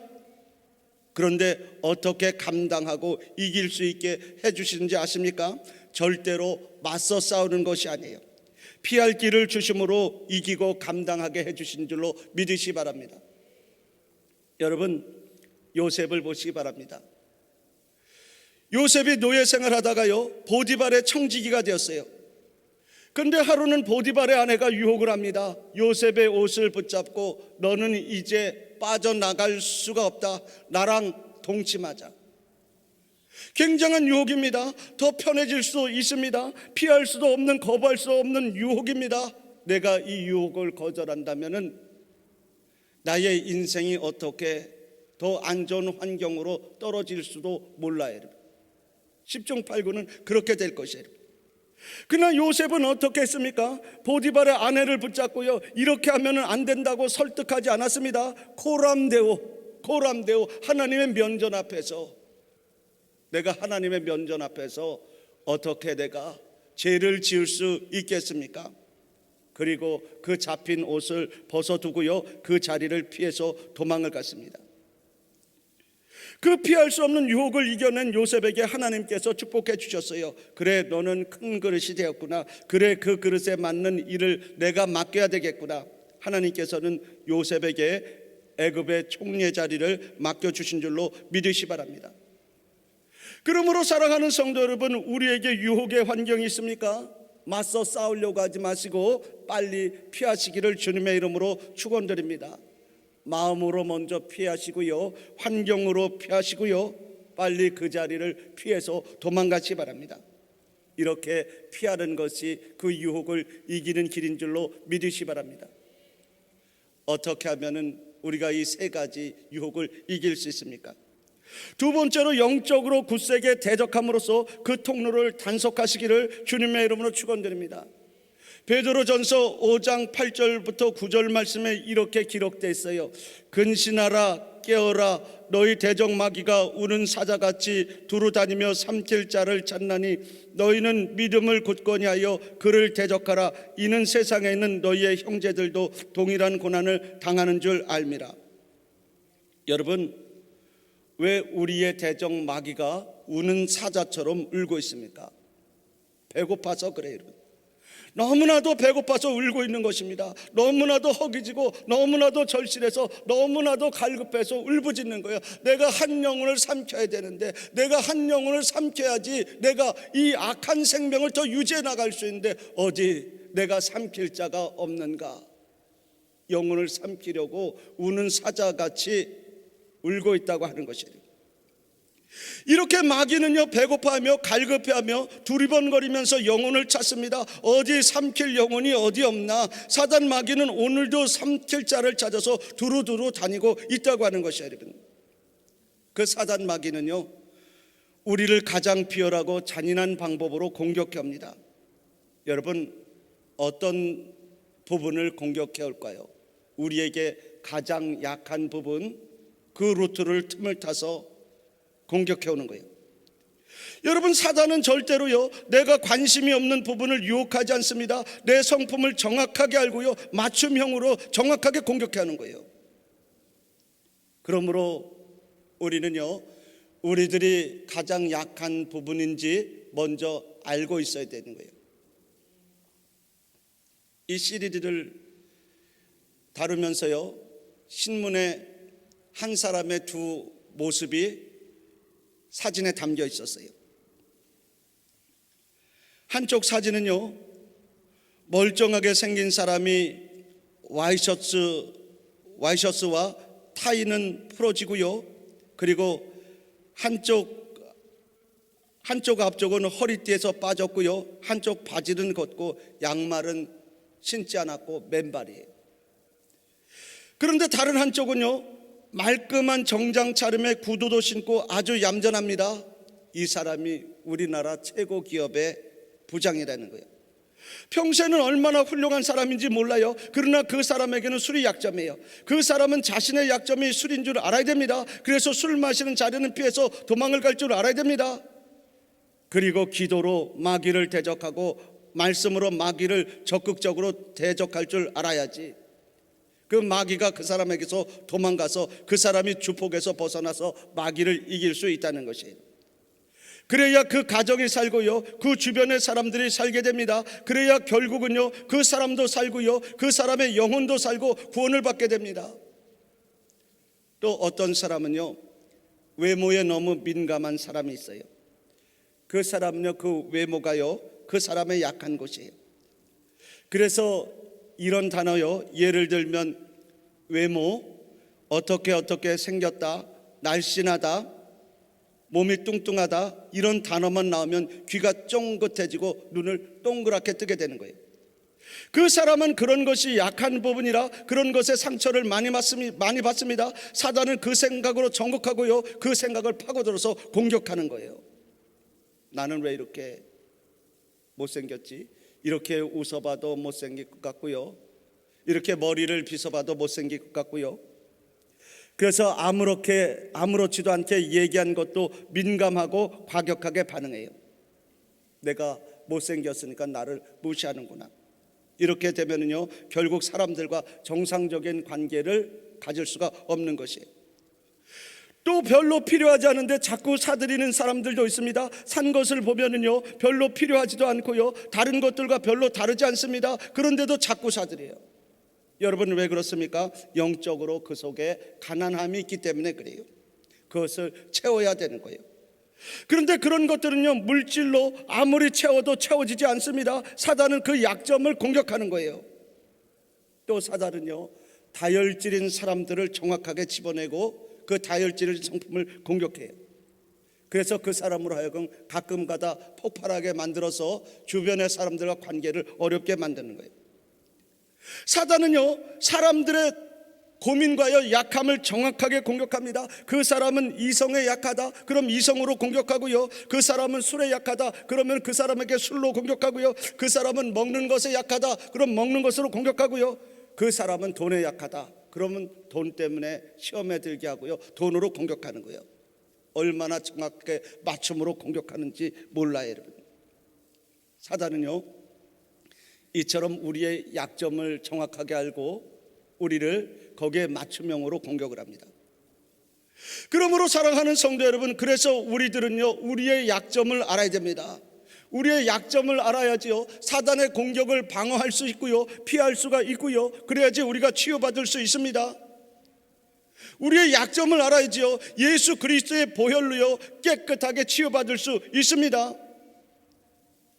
그런데 어떻게 감당하고 이길 수 있게 해주시는지 아십니까? 절대로 맞서 싸우는 것이 아니에요. 피할 길을 주심으로 이기고 감당하게 해주신 줄로 믿으시기 바랍니다. 여러분, 요셉을 보시기 바랍니다. 요셉이 노예 생활하다가요 보디발의 청지기가 되었어요. 그런데 하루는 보디발의 아내가 유혹을 합니다. 요셉의 옷을 붙잡고 너는 이제 빠져나갈 수가 없다. 나랑 동침하자. 굉장한 유혹입니다. 더 편해질 수도 있습니다. 피할 수도 없는, 거부할 수 없는 유혹입니다. 내가 이 유혹을 거절한다면은 나의 인생이 어떻게 더 안 좋은 환경으로 떨어질 수도 몰라요. 10중 8구는 그렇게 될 것이에요. 그러나 요셉은 어떻게 했습니까? 보디발의 아내를 붙잡고요 이렇게 하면 안 된다고 설득하지 않았습니다. 코람데오 하나님의 면전 앞에서, 내가 하나님의 면전 앞에서 어떻게 내가 죄를 지을 수 있겠습니까? 그리고 그 잡힌 옷을 벗어두고요 그 자리를 피해서 도망을 갔습니다. 그 피할 수 없는 유혹을 이겨낸 요셉에게 하나님께서 축복해 주셨어요. 그래, 너는 큰 그릇이 되었구나. 그래, 그 그릇에 맞는 일을 내가 맡겨야 되겠구나. 하나님께서는 요셉에게 애굽의 총리의 자리를 맡겨주신 줄로 믿으시 바랍니다. 그러므로 사랑하는 성도 여러분, 우리에게 유혹의 환경이 있습니까? 맞서 싸우려고 하지 마시고 빨리 피하시기를 주님의 이름으로 축원드립니다. 마음으로 먼저 피하시고요, 환경으로 피하시고요, 빨리 그 자리를 피해서 도망가시 바랍니다. 이렇게 피하는 것이 그 유혹을 이기는 길인 줄로 믿으시 바랍니다. 어떻게 하면은 우리가 이 세 가지 유혹을 이길 수 있습니까? 두 번째로 영적으로 굳세게 대적함으로써 그 통로를 단속하시기를 주님의 이름으로 축원드립니다. 베드로전서 5장 8절부터 9절 말씀에 이렇게 기록되어 있어요. 근신하라, 깨어라, 너희 대적 마귀가 우는 사자같이 두루 다니며 삼킬 자를 찾나니 너희는 믿음을 굳건히 하여 그를 대적하라. 이는 세상에 있는 너희의 형제들도 동일한 고난을 당하는 줄 알미라. 여러분, 왜 우리의 대적 마귀가 우는 사자처럼 울고 있습니까? 배고파서 그래요, 여러분. 너무나도 배고파서 울고 있는 것입니다. 너무나도 허기지고 너무나도 절실해서 너무나도 갈급해서 울부짖는 거예요. 내가 한 영혼을 삼켜야 되는데, 내가 한 영혼을 삼켜야지 내가 이 악한 생명을 더 유지해 나갈 수 있는데 어디 내가 삼킬 자가 없는가? 영혼을 삼키려고 우는 사자같이 울고 있다고 하는 것이에요. 이렇게 마귀는요 배고파하며 갈급해하며 두리번거리면서 영혼을 찾습니다. 어디 삼킬 영혼이 어디 없나? 사단 마귀는 오늘도 삼킬 자를 찾아서 두루두루 다니고 있다고 하는 것이에요. 여러분, 그 사단 마귀는요 우리를 가장 비열하고 잔인한 방법으로 공격해 옵니다. 여러분, 어떤 부분을 공격해 올까요? 우리에게 가장 약한 부분, 그 루트를 틈을 타서 공격해 오는 거예요. 여러분, 사단은 절대로요 내가 관심이 없는 부분을 유혹하지 않습니다. 내 성품을 정확하게 알고요 맞춤형으로 정확하게 공격해 하는 거예요. 그러므로 우리는요 우리들이 가장 약한 부분인지 먼저 알고 있어야 되는 거예요. 이 시리즈를 다루면서요 신문에 한 사람의 두 모습이 사진에 담겨 있었어요. 한쪽 사진은요 멀쩡하게 생긴 사람이 와이셔츠와 타이는 풀어지고요, 그리고 한쪽 앞쪽은 허리띠에서 빠졌고요, 한쪽 바지는 걷고 양말은 신지 않았고 맨발이에요. 그런데 다른 한쪽은요 말끔한 정장 차림에 구두도 신고 아주 얌전합니다. 이 사람이 우리나라 최고 기업의 부장이라는 거예요. 평소에는 얼마나 훌륭한 사람인지 몰라요. 그러나 그 사람에게는 술이 약점이에요. 그 사람은 자신의 약점이 술인 줄 알아야 됩니다. 그래서 술 마시는 자리는 피해서 도망을 갈 줄 알아야 됩니다. 그리고 기도로 마귀를 대적하고 말씀으로 마귀를 적극적으로 대적할 줄 알아야지. 그 마귀가 그 사람에게서 도망가서 그 사람이 주폭에서 벗어나서 마귀를 이길 수 있다는 것이에요. 그래야 그 가정이 살고요 그 주변의 사람들이 살게 됩니다. 그래야 결국은요 그 사람도 살고요 그 사람의 영혼도 살고 구원을 받게 됩니다. 또 어떤 사람은요 외모에 너무 민감한 사람이 있어요. 그 사람은요, 그 외모가요, 그 사람의 약한 곳이에요. 그래서 이런 단어요, 예를 들면 외모, 어떻게 생겼다, 날씬하다, 몸이 뚱뚱하다, 이런 단어만 나오면 귀가 쫑긋해지고 눈을 동그랗게 뜨게 되는 거예요. 그 사람은 그런 것이 약한 부분이라 그런 것에 상처를 많이 받습니다. 사단은 그 생각으로 정복하고요, 그 생각을 파고들어서 공격하는 거예요. 나는 왜 이렇게 못생겼지? 이렇게 웃어봐도 못생길 것 같고요, 이렇게 머리를 빗어봐도 못생길 것 같고요. 그래서 아무렇지도 않게 얘기한 것도 민감하고 과격하게 반응해요. 내가 못생겼으니까 나를 무시하는구나. 이렇게 되면은요, 결국 사람들과 정상적인 관계를 가질 수가 없는 것이에요. 또 별로 필요하지 않은데 자꾸 사들이는 사람들도 있습니다. 산 것을 보면은요, 별로 필요하지도 않고요, 다른 것들과 별로 다르지 않습니다. 그런데도 자꾸 사들여요. 여러분, 왜 그렇습니까? 영적으로 그 속에 가난함이 있기 때문에 그래요. 그것을 채워야 되는 거예요. 그런데 그런 것들은요, 물질로 아무리 채워도 채워지지 않습니다. 사단은 그 약점을 공격하는 거예요. 또 사단은요, 다혈질인 사람들을 정확하게 집어내고 그 다혈질 성품을 공격해요. 그래서 그 사람으로 하여금 가끔가다 폭발하게 만들어서 주변의 사람들과 관계를 어렵게 만드는 거예요. 사단은요, 사람들의 고민과요, 약함을 정확하게 공격합니다. 그 사람은 이성에 약하다, 그럼 이성으로 공격하고요. 그 사람은 술에 약하다, 그러면 그 사람에게 술로 공격하고요. 그 사람은 먹는 것에 약하다, 그럼 먹는 것으로 공격하고요. 그 사람은 돈에 약하다, 그러면 돈 때문에 시험에 들게 하고요, 돈으로 공격하는 거예요. 얼마나 정확하게 맞춤으로 공격하는지 몰라요, 여러분. 사단은요, 이처럼 우리의 약점을 정확하게 알고 우리를 거기에 맞춤형으로 공격을 합니다. 그러므로 사랑하는 성도 여러분, 그래서 우리들은요, 우리의 약점을 알아야 됩니다. 우리의 약점을 알아야지요, 사단의 공격을 방어할 수 있고요, 피할 수가 있고요, 그래야지 우리가 치유받을 수 있습니다. 우리의 약점을 알아야지요, 예수 그리스도의 보혈로요, 깨끗하게 치유받을 수 있습니다.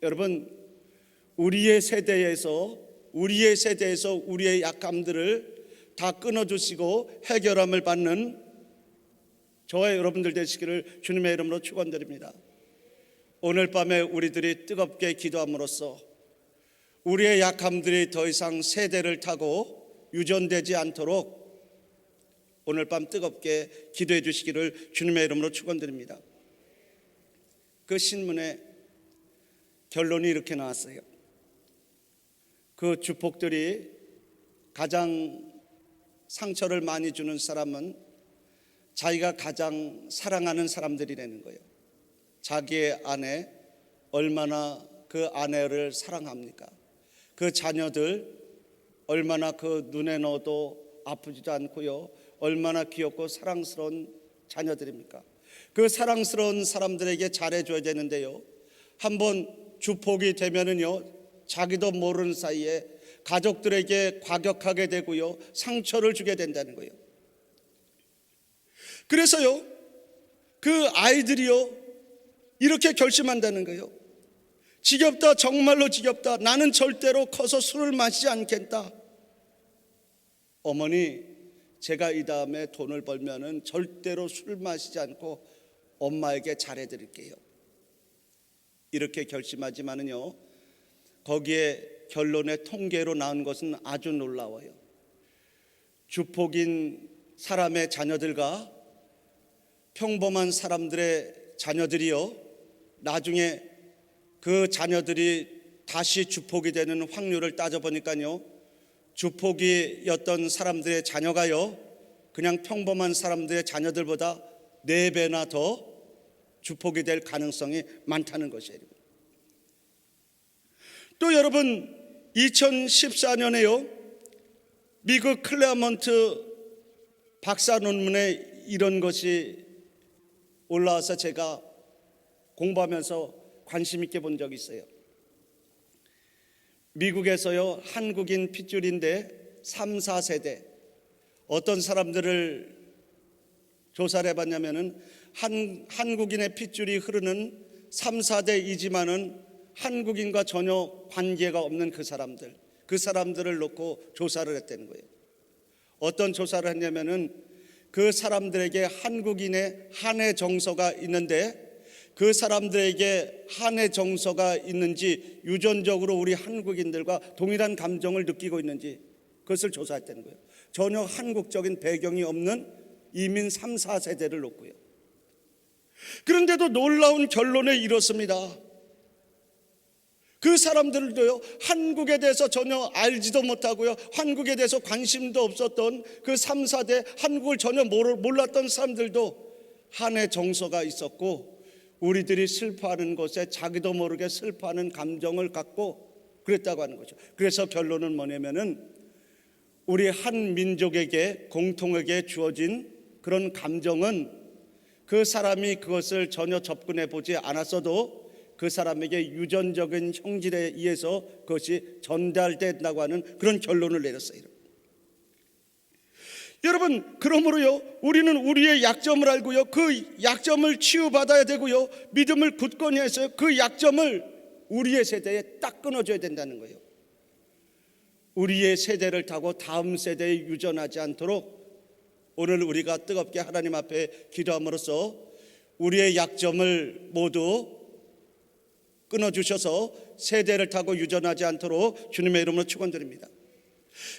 여러분, 우리의 세대에서 우리의 약함들을 다 끊어주시고 해결함을 받는 저와 여러분들 되시기를 주님의 이름으로 축원드립니다. 오늘 밤에 우리들이 뜨겁게 기도함으로써 우리의 약함들이 더 이상 세대를 타고 유전되지 않도록 오늘 밤 뜨겁게 기도해 주시기를 주님의 이름으로 축원드립니다. 그 신문에 결론이 이렇게 나왔어요. 그 주폭들이 가장 상처를 많이 주는 사람은 자기가 가장 사랑하는 사람들이라는 거예요. 자기의 아내, 얼마나 그 아내를 사랑합니까? 그 자녀들 얼마나 그 눈에 넣어도 아프지도 않고요, 얼마나 귀엽고 사랑스러운 자녀들입니까? 그 사랑스러운 사람들에게 잘해줘야 되는데요, 한번 주폭이 되면은요, 자기도 모르는 사이에 가족들에게 과격하게 되고요, 상처를 주게 된다는 거예요. 그래서요, 그 아이들이요, 이렇게 결심한다는 거예요. 지겹다, 정말로 지겹다. 나는 절대로 커서 술을 마시지 않겠다. 어머니, 제가 이 다음에 돈을 벌면은 절대로 술 마시지 않고 엄마에게 잘해드릴게요. 이렇게 결심하지만은요, 거기에 결론의 통계로 나온 것은 아주 놀라워요. 주폭인 사람의 자녀들과 평범한 사람들의 자녀들이요, 나중에 그 자녀들이 다시 주폭이 되는 확률을 따져보니까요, 주폭이었던 사람들의 자녀가요, 그냥 평범한 사람들의 자녀들보다 4배나 더 주폭이 될 가능성이 많다는 것이에요. 또 여러분, 2014년에요, 미국 클레어먼트 박사 논문에 이런 것이 올라와서 제가 공부하면서 관심 있게 본 적이 있어요. 미국에서요, 한국인 핏줄인데 3, 4세대 어떤 사람들을 조사를 해봤냐면은 한국인의 핏줄이 흐르는 3, 4대이지만은 한국인과 전혀 관계가 없는 그 사람들을 놓고 조사를 했다는 거예요. 어떤 조사를 했냐면은 그 사람들에게 한국인의 한해 정서가 있는데 그 사람들에게 한해 정서가 있는지 유전적으로 우리 한국인들과 동일한 감정을 느끼고 있는지 그것을 조사했다는 거예요. 전혀 한국적인 배경이 없는 이민 3, 4세대를 놓고요. 그런데도 놀라운 결론에 이렇습니다. 그 사람들도요, 한국에 대해서 전혀 알지도 못하고요, 한국에 대해서 관심도 없었던 그 3, 4대 한국을 전혀 몰랐던 사람들도 한해 정서가 있었고 우리들이 슬퍼하는 것에 자기도 모르게 슬퍼하는 감정을 갖고 그랬다고 하는 거죠. 그래서 결론은 뭐냐면은 우리 한 민족에게 공통하게 주어진 그런 감정은 그 사람이 그것을 전혀 접근해 보지 않았어도 그 사람에게 유전적인 형질에 의해서 그것이 전달된다고 하는 그런 결론을 내렸어요. 여러분, 그러므로요, 우리는 우리의 약점을 알고요, 그 약점을 치유받아야 되고요, 믿음을 굳건히 해서 그 약점을 우리의 세대에 딱 끊어줘야 된다는 거예요. 우리의 세대를 타고 다음 세대에 유전하지 않도록 오늘 우리가 뜨겁게 하나님 앞에 기도함으로써 우리의 약점을 모두 끊어주셔서 세대를 타고 유전하지 않도록 주님의 이름으로 축원드립니다.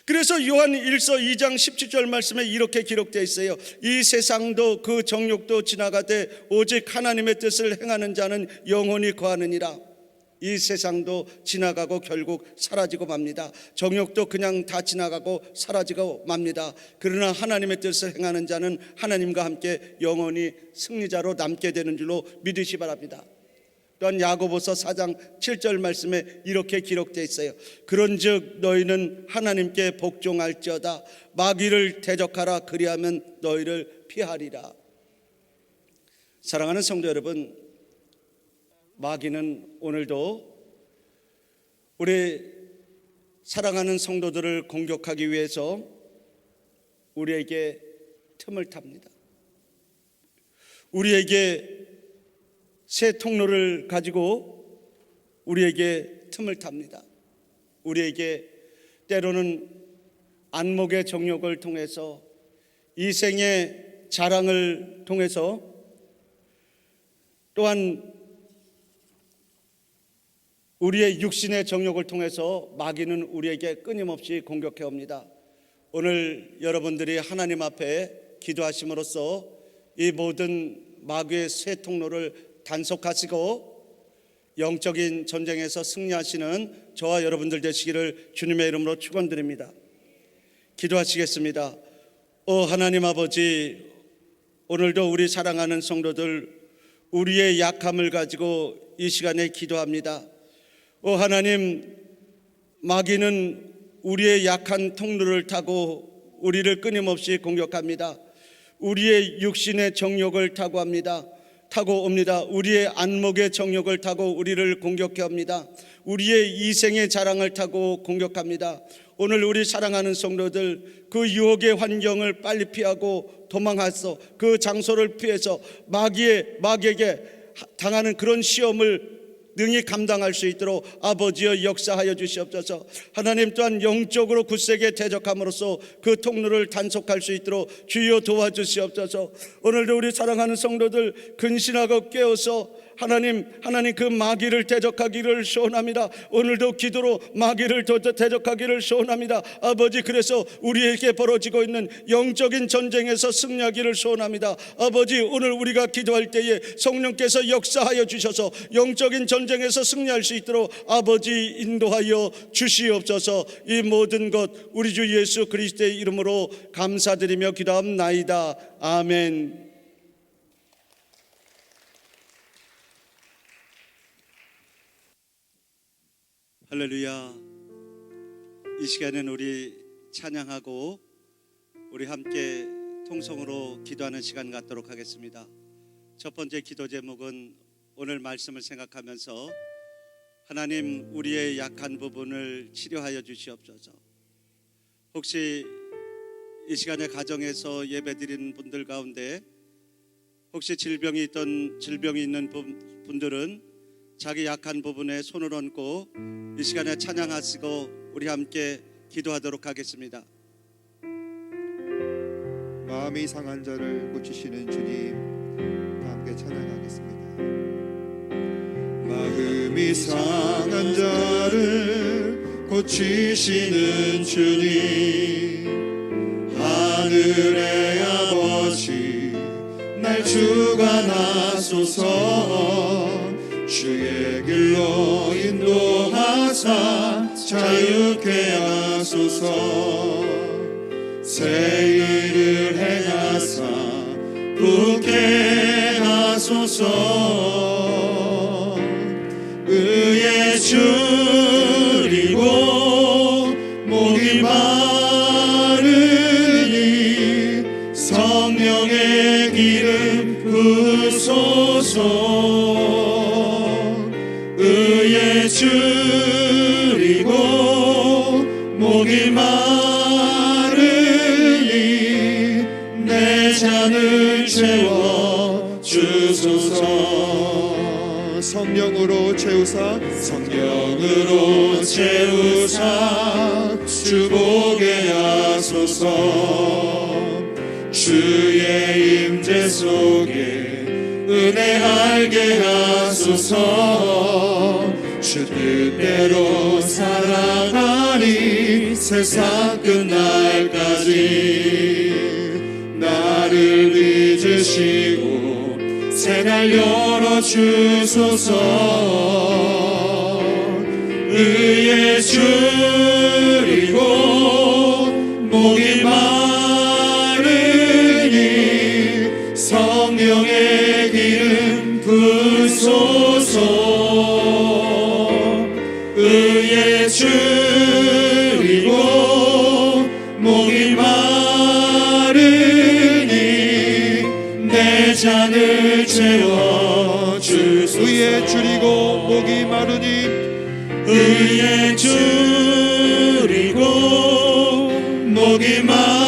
그래서 요한 1서 2장 17절 말씀에 이렇게 기록되어 있어요. 이 세상도 그 정욕도 지나가되 오직 하나님의 뜻을 행하는 자는 영원히 거하느니라. 이 세상도 지나가고 결국 사라지고 맙니다. 정욕도 그냥 다 지나가고 사라지고 맙니다. 그러나 하나님의 뜻을 행하는 자는 하나님과 함께 영원히 승리자로 남게 되는 줄로 믿으시 바랍니다. 또한 야고보서 4장 7절 말씀에 이렇게 기록되어 있어요. 그런즉 너희는 하나님께 복종할지어다. 마귀를 대적하라. 그리하면 너희를 피하리라. 사랑하는 성도 여러분, 마귀는 오늘도 우리 사랑하는 성도들을 공격하기 위해서 우리에게 틈을 탑니다. 우리에게 새 통로를 가지고 우리에게 틈을 탑니다. 우리에게 때로는 안목의 정욕을 통해서 이생의 자랑을 통해서 또한 우리의 육신의 정욕을 통해서 마귀는 우리에게 끊임없이 공격해 옵니다. 오늘 여러분들이 하나님 앞에 기도하심으로써 이 모든 마귀의 새 통로를 단속하시고 영적인 전쟁에서 승리하시는 저와 여러분들 되시기를 주님의 이름으로 축원드립니다. 기도하시겠습니다. 하나님 아버지, 오늘도 우리 사랑하는 성도들 우리의 약함을 가지고 이 시간에 기도합니다. 하나님, 마귀는 우리의 약한 통로를 타고 우리를 끊임없이 공격합니다. 우리의 육신의 정욕을 타고 옵니다. 우리의 안목의 정욕을 타고 우리를 공격해 옵니다. 우리의 이생의 자랑을 타고 공격합니다. 오늘 우리 사랑하는 성도들 그 유혹의 환경을 빨리 피하고 도망하서 그 장소를 피해서 마귀에게 당하는 그런 시험을 능히 감당할 수 있도록 아버지여 역사하여 주시옵소서. 하나님 또한 영적으로 굳세게 대적함으로써 그 통로를 단속할 수 있도록 주여 도와주시옵소서. 오늘도 우리 사랑하는 성도들 근신하고 깨어서 하나님 그 마귀를 대적하기를 소원합니다. 오늘도 기도로 마귀를 대적하기를 소원합니다. 아버지, 그래서 우리에게 벌어지고 있는 영적인 전쟁에서 승리하기를 소원합니다. 아버지, 오늘 우리가 기도할 때에 성령께서 역사하여 주셔서 영적인 전쟁에서 승리할 수 있도록 아버지 인도하여 주시옵소서. 이 모든 것 우리 주 예수 그리스도의 이름으로 감사드리며 기도합나이다. 아멘. 할렐루야. 이 시간은 우리 찬양하고 우리 함께 통성으로 기도하는 시간 갖도록 하겠습니다. 첫 번째 기도 제목은 오늘 말씀을 생각하면서 하나님 우리의 약한 부분을 치료하여 주시옵소서. 혹시 이 시간에 가정에서 예배드리는 분들 가운데 혹시 질병이 있는 분들은 자기 약한 부분에 손을 얹고 이 시간에 찬양하시고 우리 함께 기도하도록 하겠습니다. 마음이 상한 자를 고치시는 주님, 다 함께 찬양하겠습니다. 마음이 상한 자를 고치시는 주님, 하늘의 아버지 날 주관하소서. 주의 길로 인도하사 자유케 하소서. 새 일을 행하사 굳게 하소서. 의에 줄이고 목이 마르니 성령의 기름 부으소서. 의에 줄이고 목이 마르니 내 잔을 채워 주소서. 성령으로 채우사 성령으로 채우사 주보게 하소서. 주의 임재 속에 은혜 알게 하소서. 주 뜻대로 살아가니 세상 끝날까지 나를 믿으시고 새날 열어주소서. 의에 줄이고 목이 마르니 성령의 기름 부으소서. 의에 줄이고 목이 마르니 내 잔을 채워주소서. 의에 줄이고 목이 마르니 의에 줄이고 목이 마르니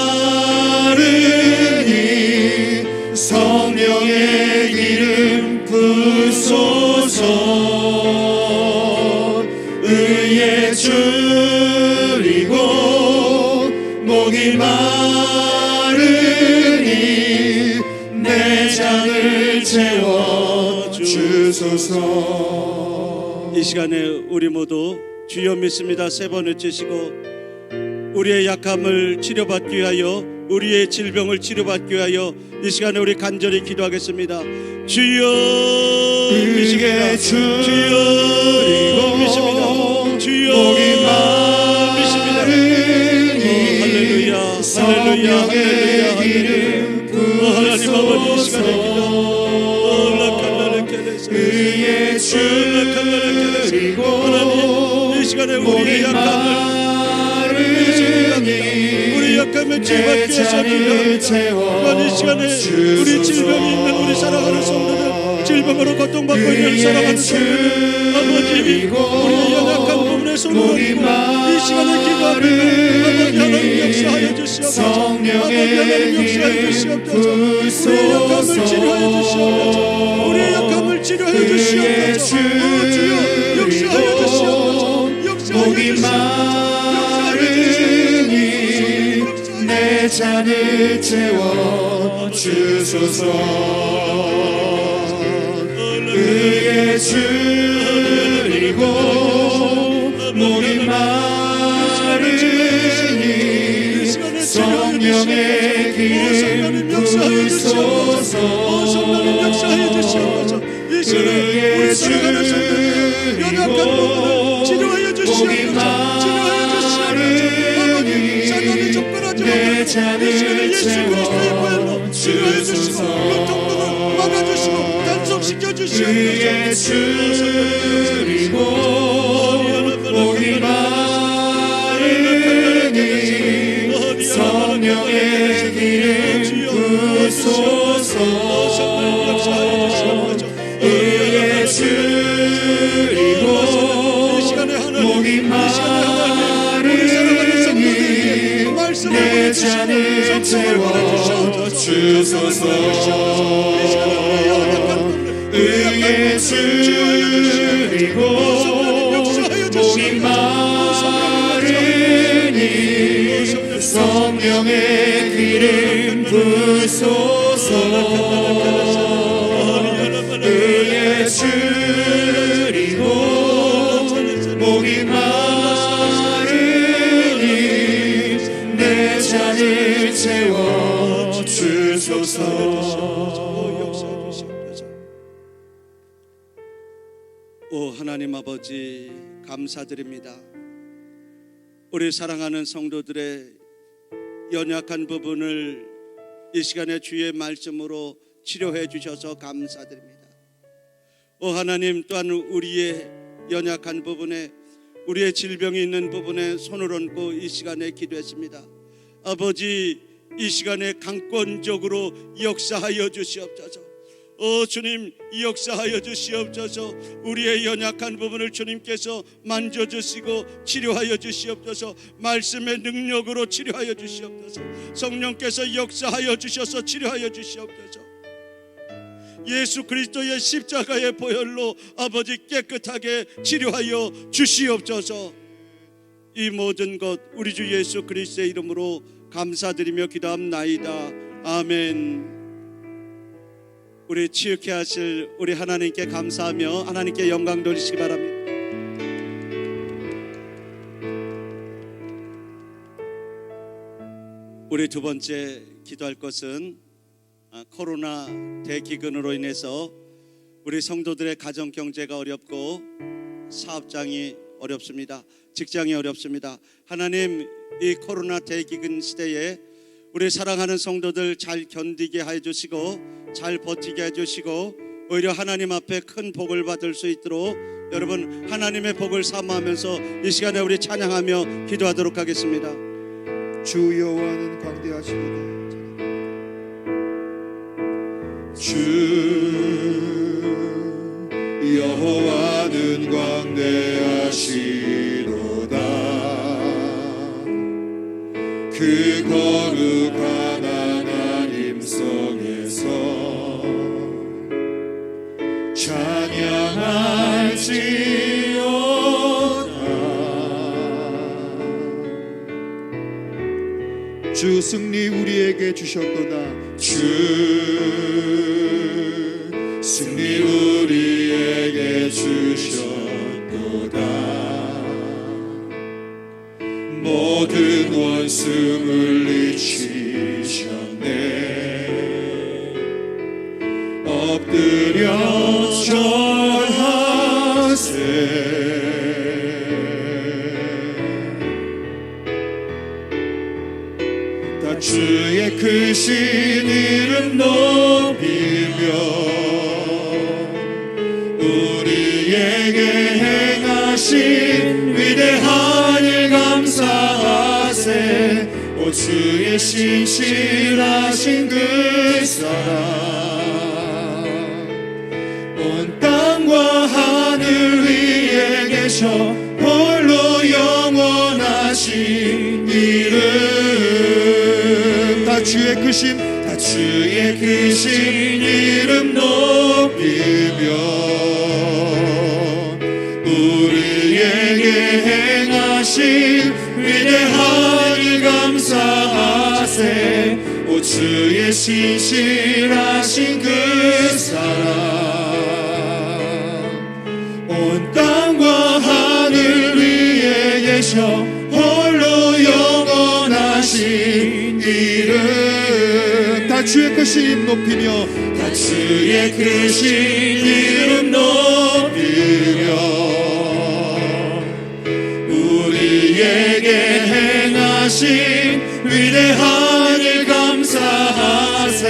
성령의 기름 부으소서. 의에 줄이고 목이 마르니 내 잔을 채워주소서. 이 시간에 우리 모두 주여 믿습니다 세 번 외치시고 우리의 약함을 치료받기 위하여 우리의 질병을 치료받기 위하여 이 시간에 우리 간절히 기도하겠습니다. 주여 믿습니다. 주여 믿습니다. 주여 믿습니다. 할렐루야 할렐루야 할렐루야 할렐루야. 하나님 아버지 이 시간에 기도 의에 줄이고 하나님 이 시간에 우리의 약함을 치유받기 위해서 기도합니다. 이 시간에 우리 질병이 있는 우리 사랑하는 성도들, 질병으로 고통받고 있는 사랑하는 성도들, 아버지 우리의 연약한 부분에 손을 얹고 이 시간에 기도합니다. 아버지 하나님 역사하여 주시옵소서. 아버지 하나님 역사하여 주시옵소서. 우리의 약함을 치료하여 주시옵소서. 우리의 약함을 치료하여 주시옵소서. 주여 역사하여 주시옵소서. 역사하여 주시옵소서. 내 잔을 채워주소서. 의에 줄이고 목이 마르니 성령의 기름 부으소서. 의에 줄이고 목이 마르니 내 잔을 채워주소서. 의에 줄이고 목이 마르니 성령의 기름 부으소서. 의에 줄이고 목이 마르니 내 잔을 채워 주소서. 의에 줄이고 목이 마르니 성령의 기름 부소서. 의에 줄이고 목이 마르니 내 잔을 채워 주소서. 오 하나님 아버지, 감사드립니다. 우리 사랑하는 성도들의 연약한 부분을 이 시간에 주의 말씀으로 치료해 주셔서 감사드립니다. 오 하나님, 또한 우리의 연약한 부분에, 우리의 질병이 있는 부분에 손을 얹고 이 시간에 기도했습니다. 아버지, 이 시간에 강권적으로 역사하여 주시옵소서. 주님, 역사하여 주시옵소서. 우리의 연약한 부분을 주님께서 만져주시고 치료하여 주시옵소서. 말씀의 능력으로 치료하여 주시옵소서. 성령께서 역사하여 주셔서 치료하여 주시옵소서. 예수 그리스도의 십자가의 보혈로 아버지 깨끗하게 치료하여 주시옵소서. 이 모든 것 우리 주 예수 그리스도의 이름으로 감사드리며 기도합나이다. 아멘. 우리 치유케 하실 우리 하나님께 감사하며 하나님께 영광 돌리시기 바랍니다. 우리 두 번째 기도할 것은 코로나 대기근으로 인해서 우리 성도들의 가정 경제가 어렵고 사업장이 어렵습니다. 직장이 어렵습니다. 하나님, 이 코로나 대기근 시대에 우리 사랑하는 성도들 잘 견디게 해주시고 잘 버티게 해주시고 오히려 하나님 앞에 큰 복을 받을 수 있도록 여러분 하나님의 복을 사모하면서 이 시간에 우리 찬양하며 기도하도록 하겠습니다. 주 여호와는 광대하시도다. 주 여호와는 광대하시도다. 그 거룩한 하나님 성에서 찬양할지어다. 주 승리 우리에게 주셨도다. 주 승리 우리에게 주셨도다. 모든 원수 물리치셨네. 엎드려 절하세. 다 주의 크신 이름 높이며 우리에게 행하신 위대한 일 감사하세. 오 주의 신실하신 그 사랑 온 땅과 하늘 위에 계셔 홀로 영원하신 이름. 다 주의 크신 다 주의 크신 이름 높이며 우리에게 행하신 위대한 일 감사하세. 오 주의 신실하신 그 사랑 온 땅과 하늘 위에 계셔 홀로 영원하신 이름. 다 주의 크신 이름 높이며 다 주의 크신 이름 높이며 우리에게 행하신 위대한 일 감사하세.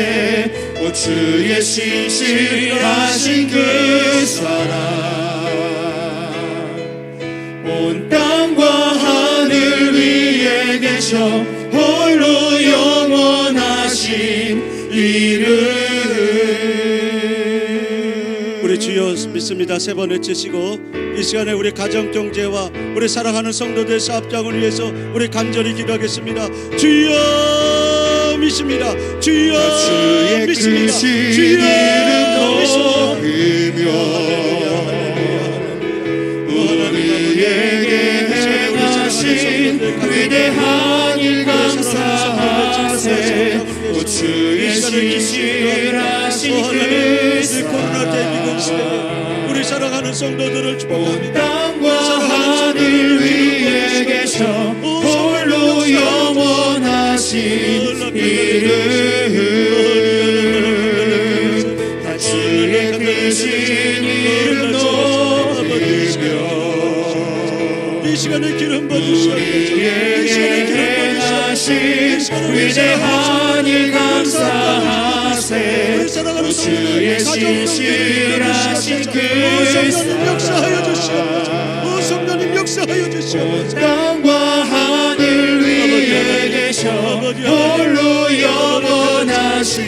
오 주의 신실하신 그 사랑 온 땅과 하늘 위에 계셔 홀로 영원하신 이름. 우리 주여 믿습니다. 세 번 외치시고 이 시간에 우리 가정경제와 우리 사랑하는 성도들 사업장을 위해서 우리 간절히 기도하겠습니다. 주여 믿습니다. 주여 주의 믿습니다. 크신 주여 이름 믿습니다. 높이며 우리에게 행하신 위대한 일 감사하세. 오 주의 신실하신 그 코로나 대비군 시대에 우리 사랑하는 성도들을 축복합니다. 땅과 하늘 위에 계셔 홀로 영원하신 이름 다 주의 크신 이름 높이며 이 시간에 기름 받으시옵소서. 이 시간에 기름 받으시옵소서. 위대한 일 감사하세. 주의 신실하신 그 성령님 역사하여 주시옵소서. 성령님 역사하여 주시옵소서. 땅과 하늘 위에 계셔 홀로 영원하신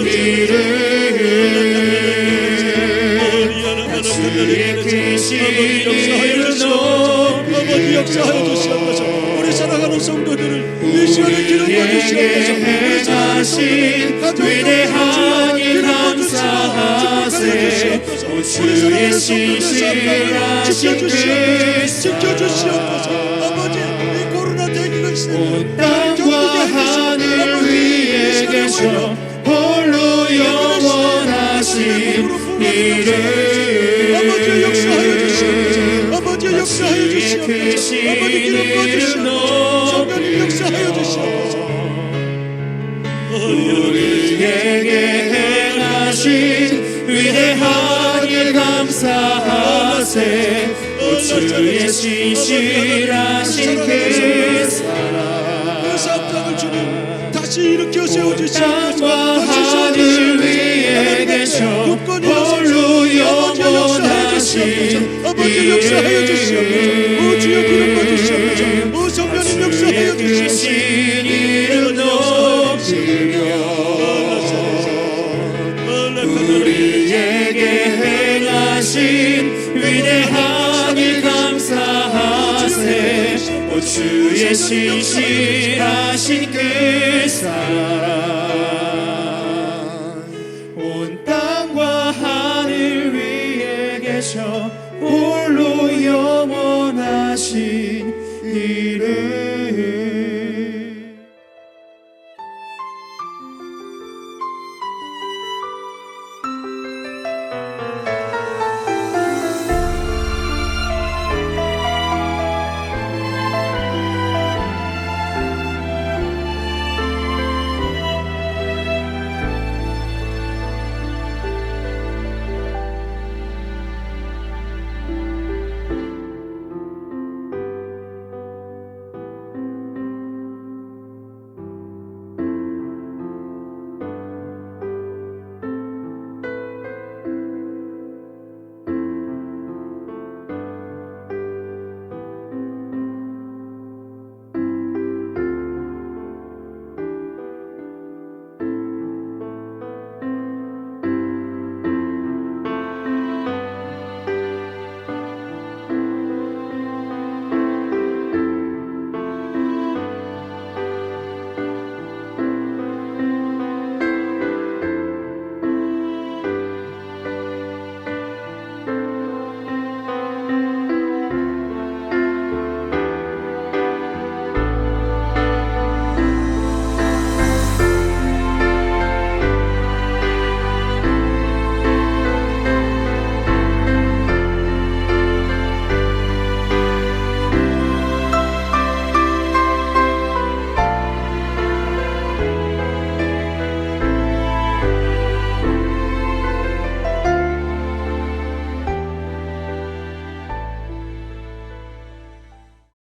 이름 주의 크신 이름 아버지 역사하여 주시옵소서. 우리 사랑하는 성도들을 이 시간에 기름 받으시옵소서. 우리 사랑하신 위대한 일 감사하세. 오 주의 신실하신 그 지켜주시옵소서. 아버지 이 코로나 대기근 시대에 땅과 하늘 위에 계셔 홀로 영원하신 이름 아버지 역사하여 주시옵소서. 아버지 역사하여 주시옵소서. 아버지 기름 부어주시옵소서. 성령님 역사하여 주시옵소서. 우리에게 행하신 위대한 일 감사하세. 오 주의 신실하신 그 그 사업장을 주님 다시 일으켜 세워주시옵소서. 땅과 하늘 위에 계셔 홀로 영원하신 아버지 역사하여 주시옵소서. 오 주여 기름 부어주시옵소서. 오 성령님 역사하여 주시옵소서. 이름 높이며 우리에게 행하신 위대한 일 감사하세. 오 주의 신실하신 그 사랑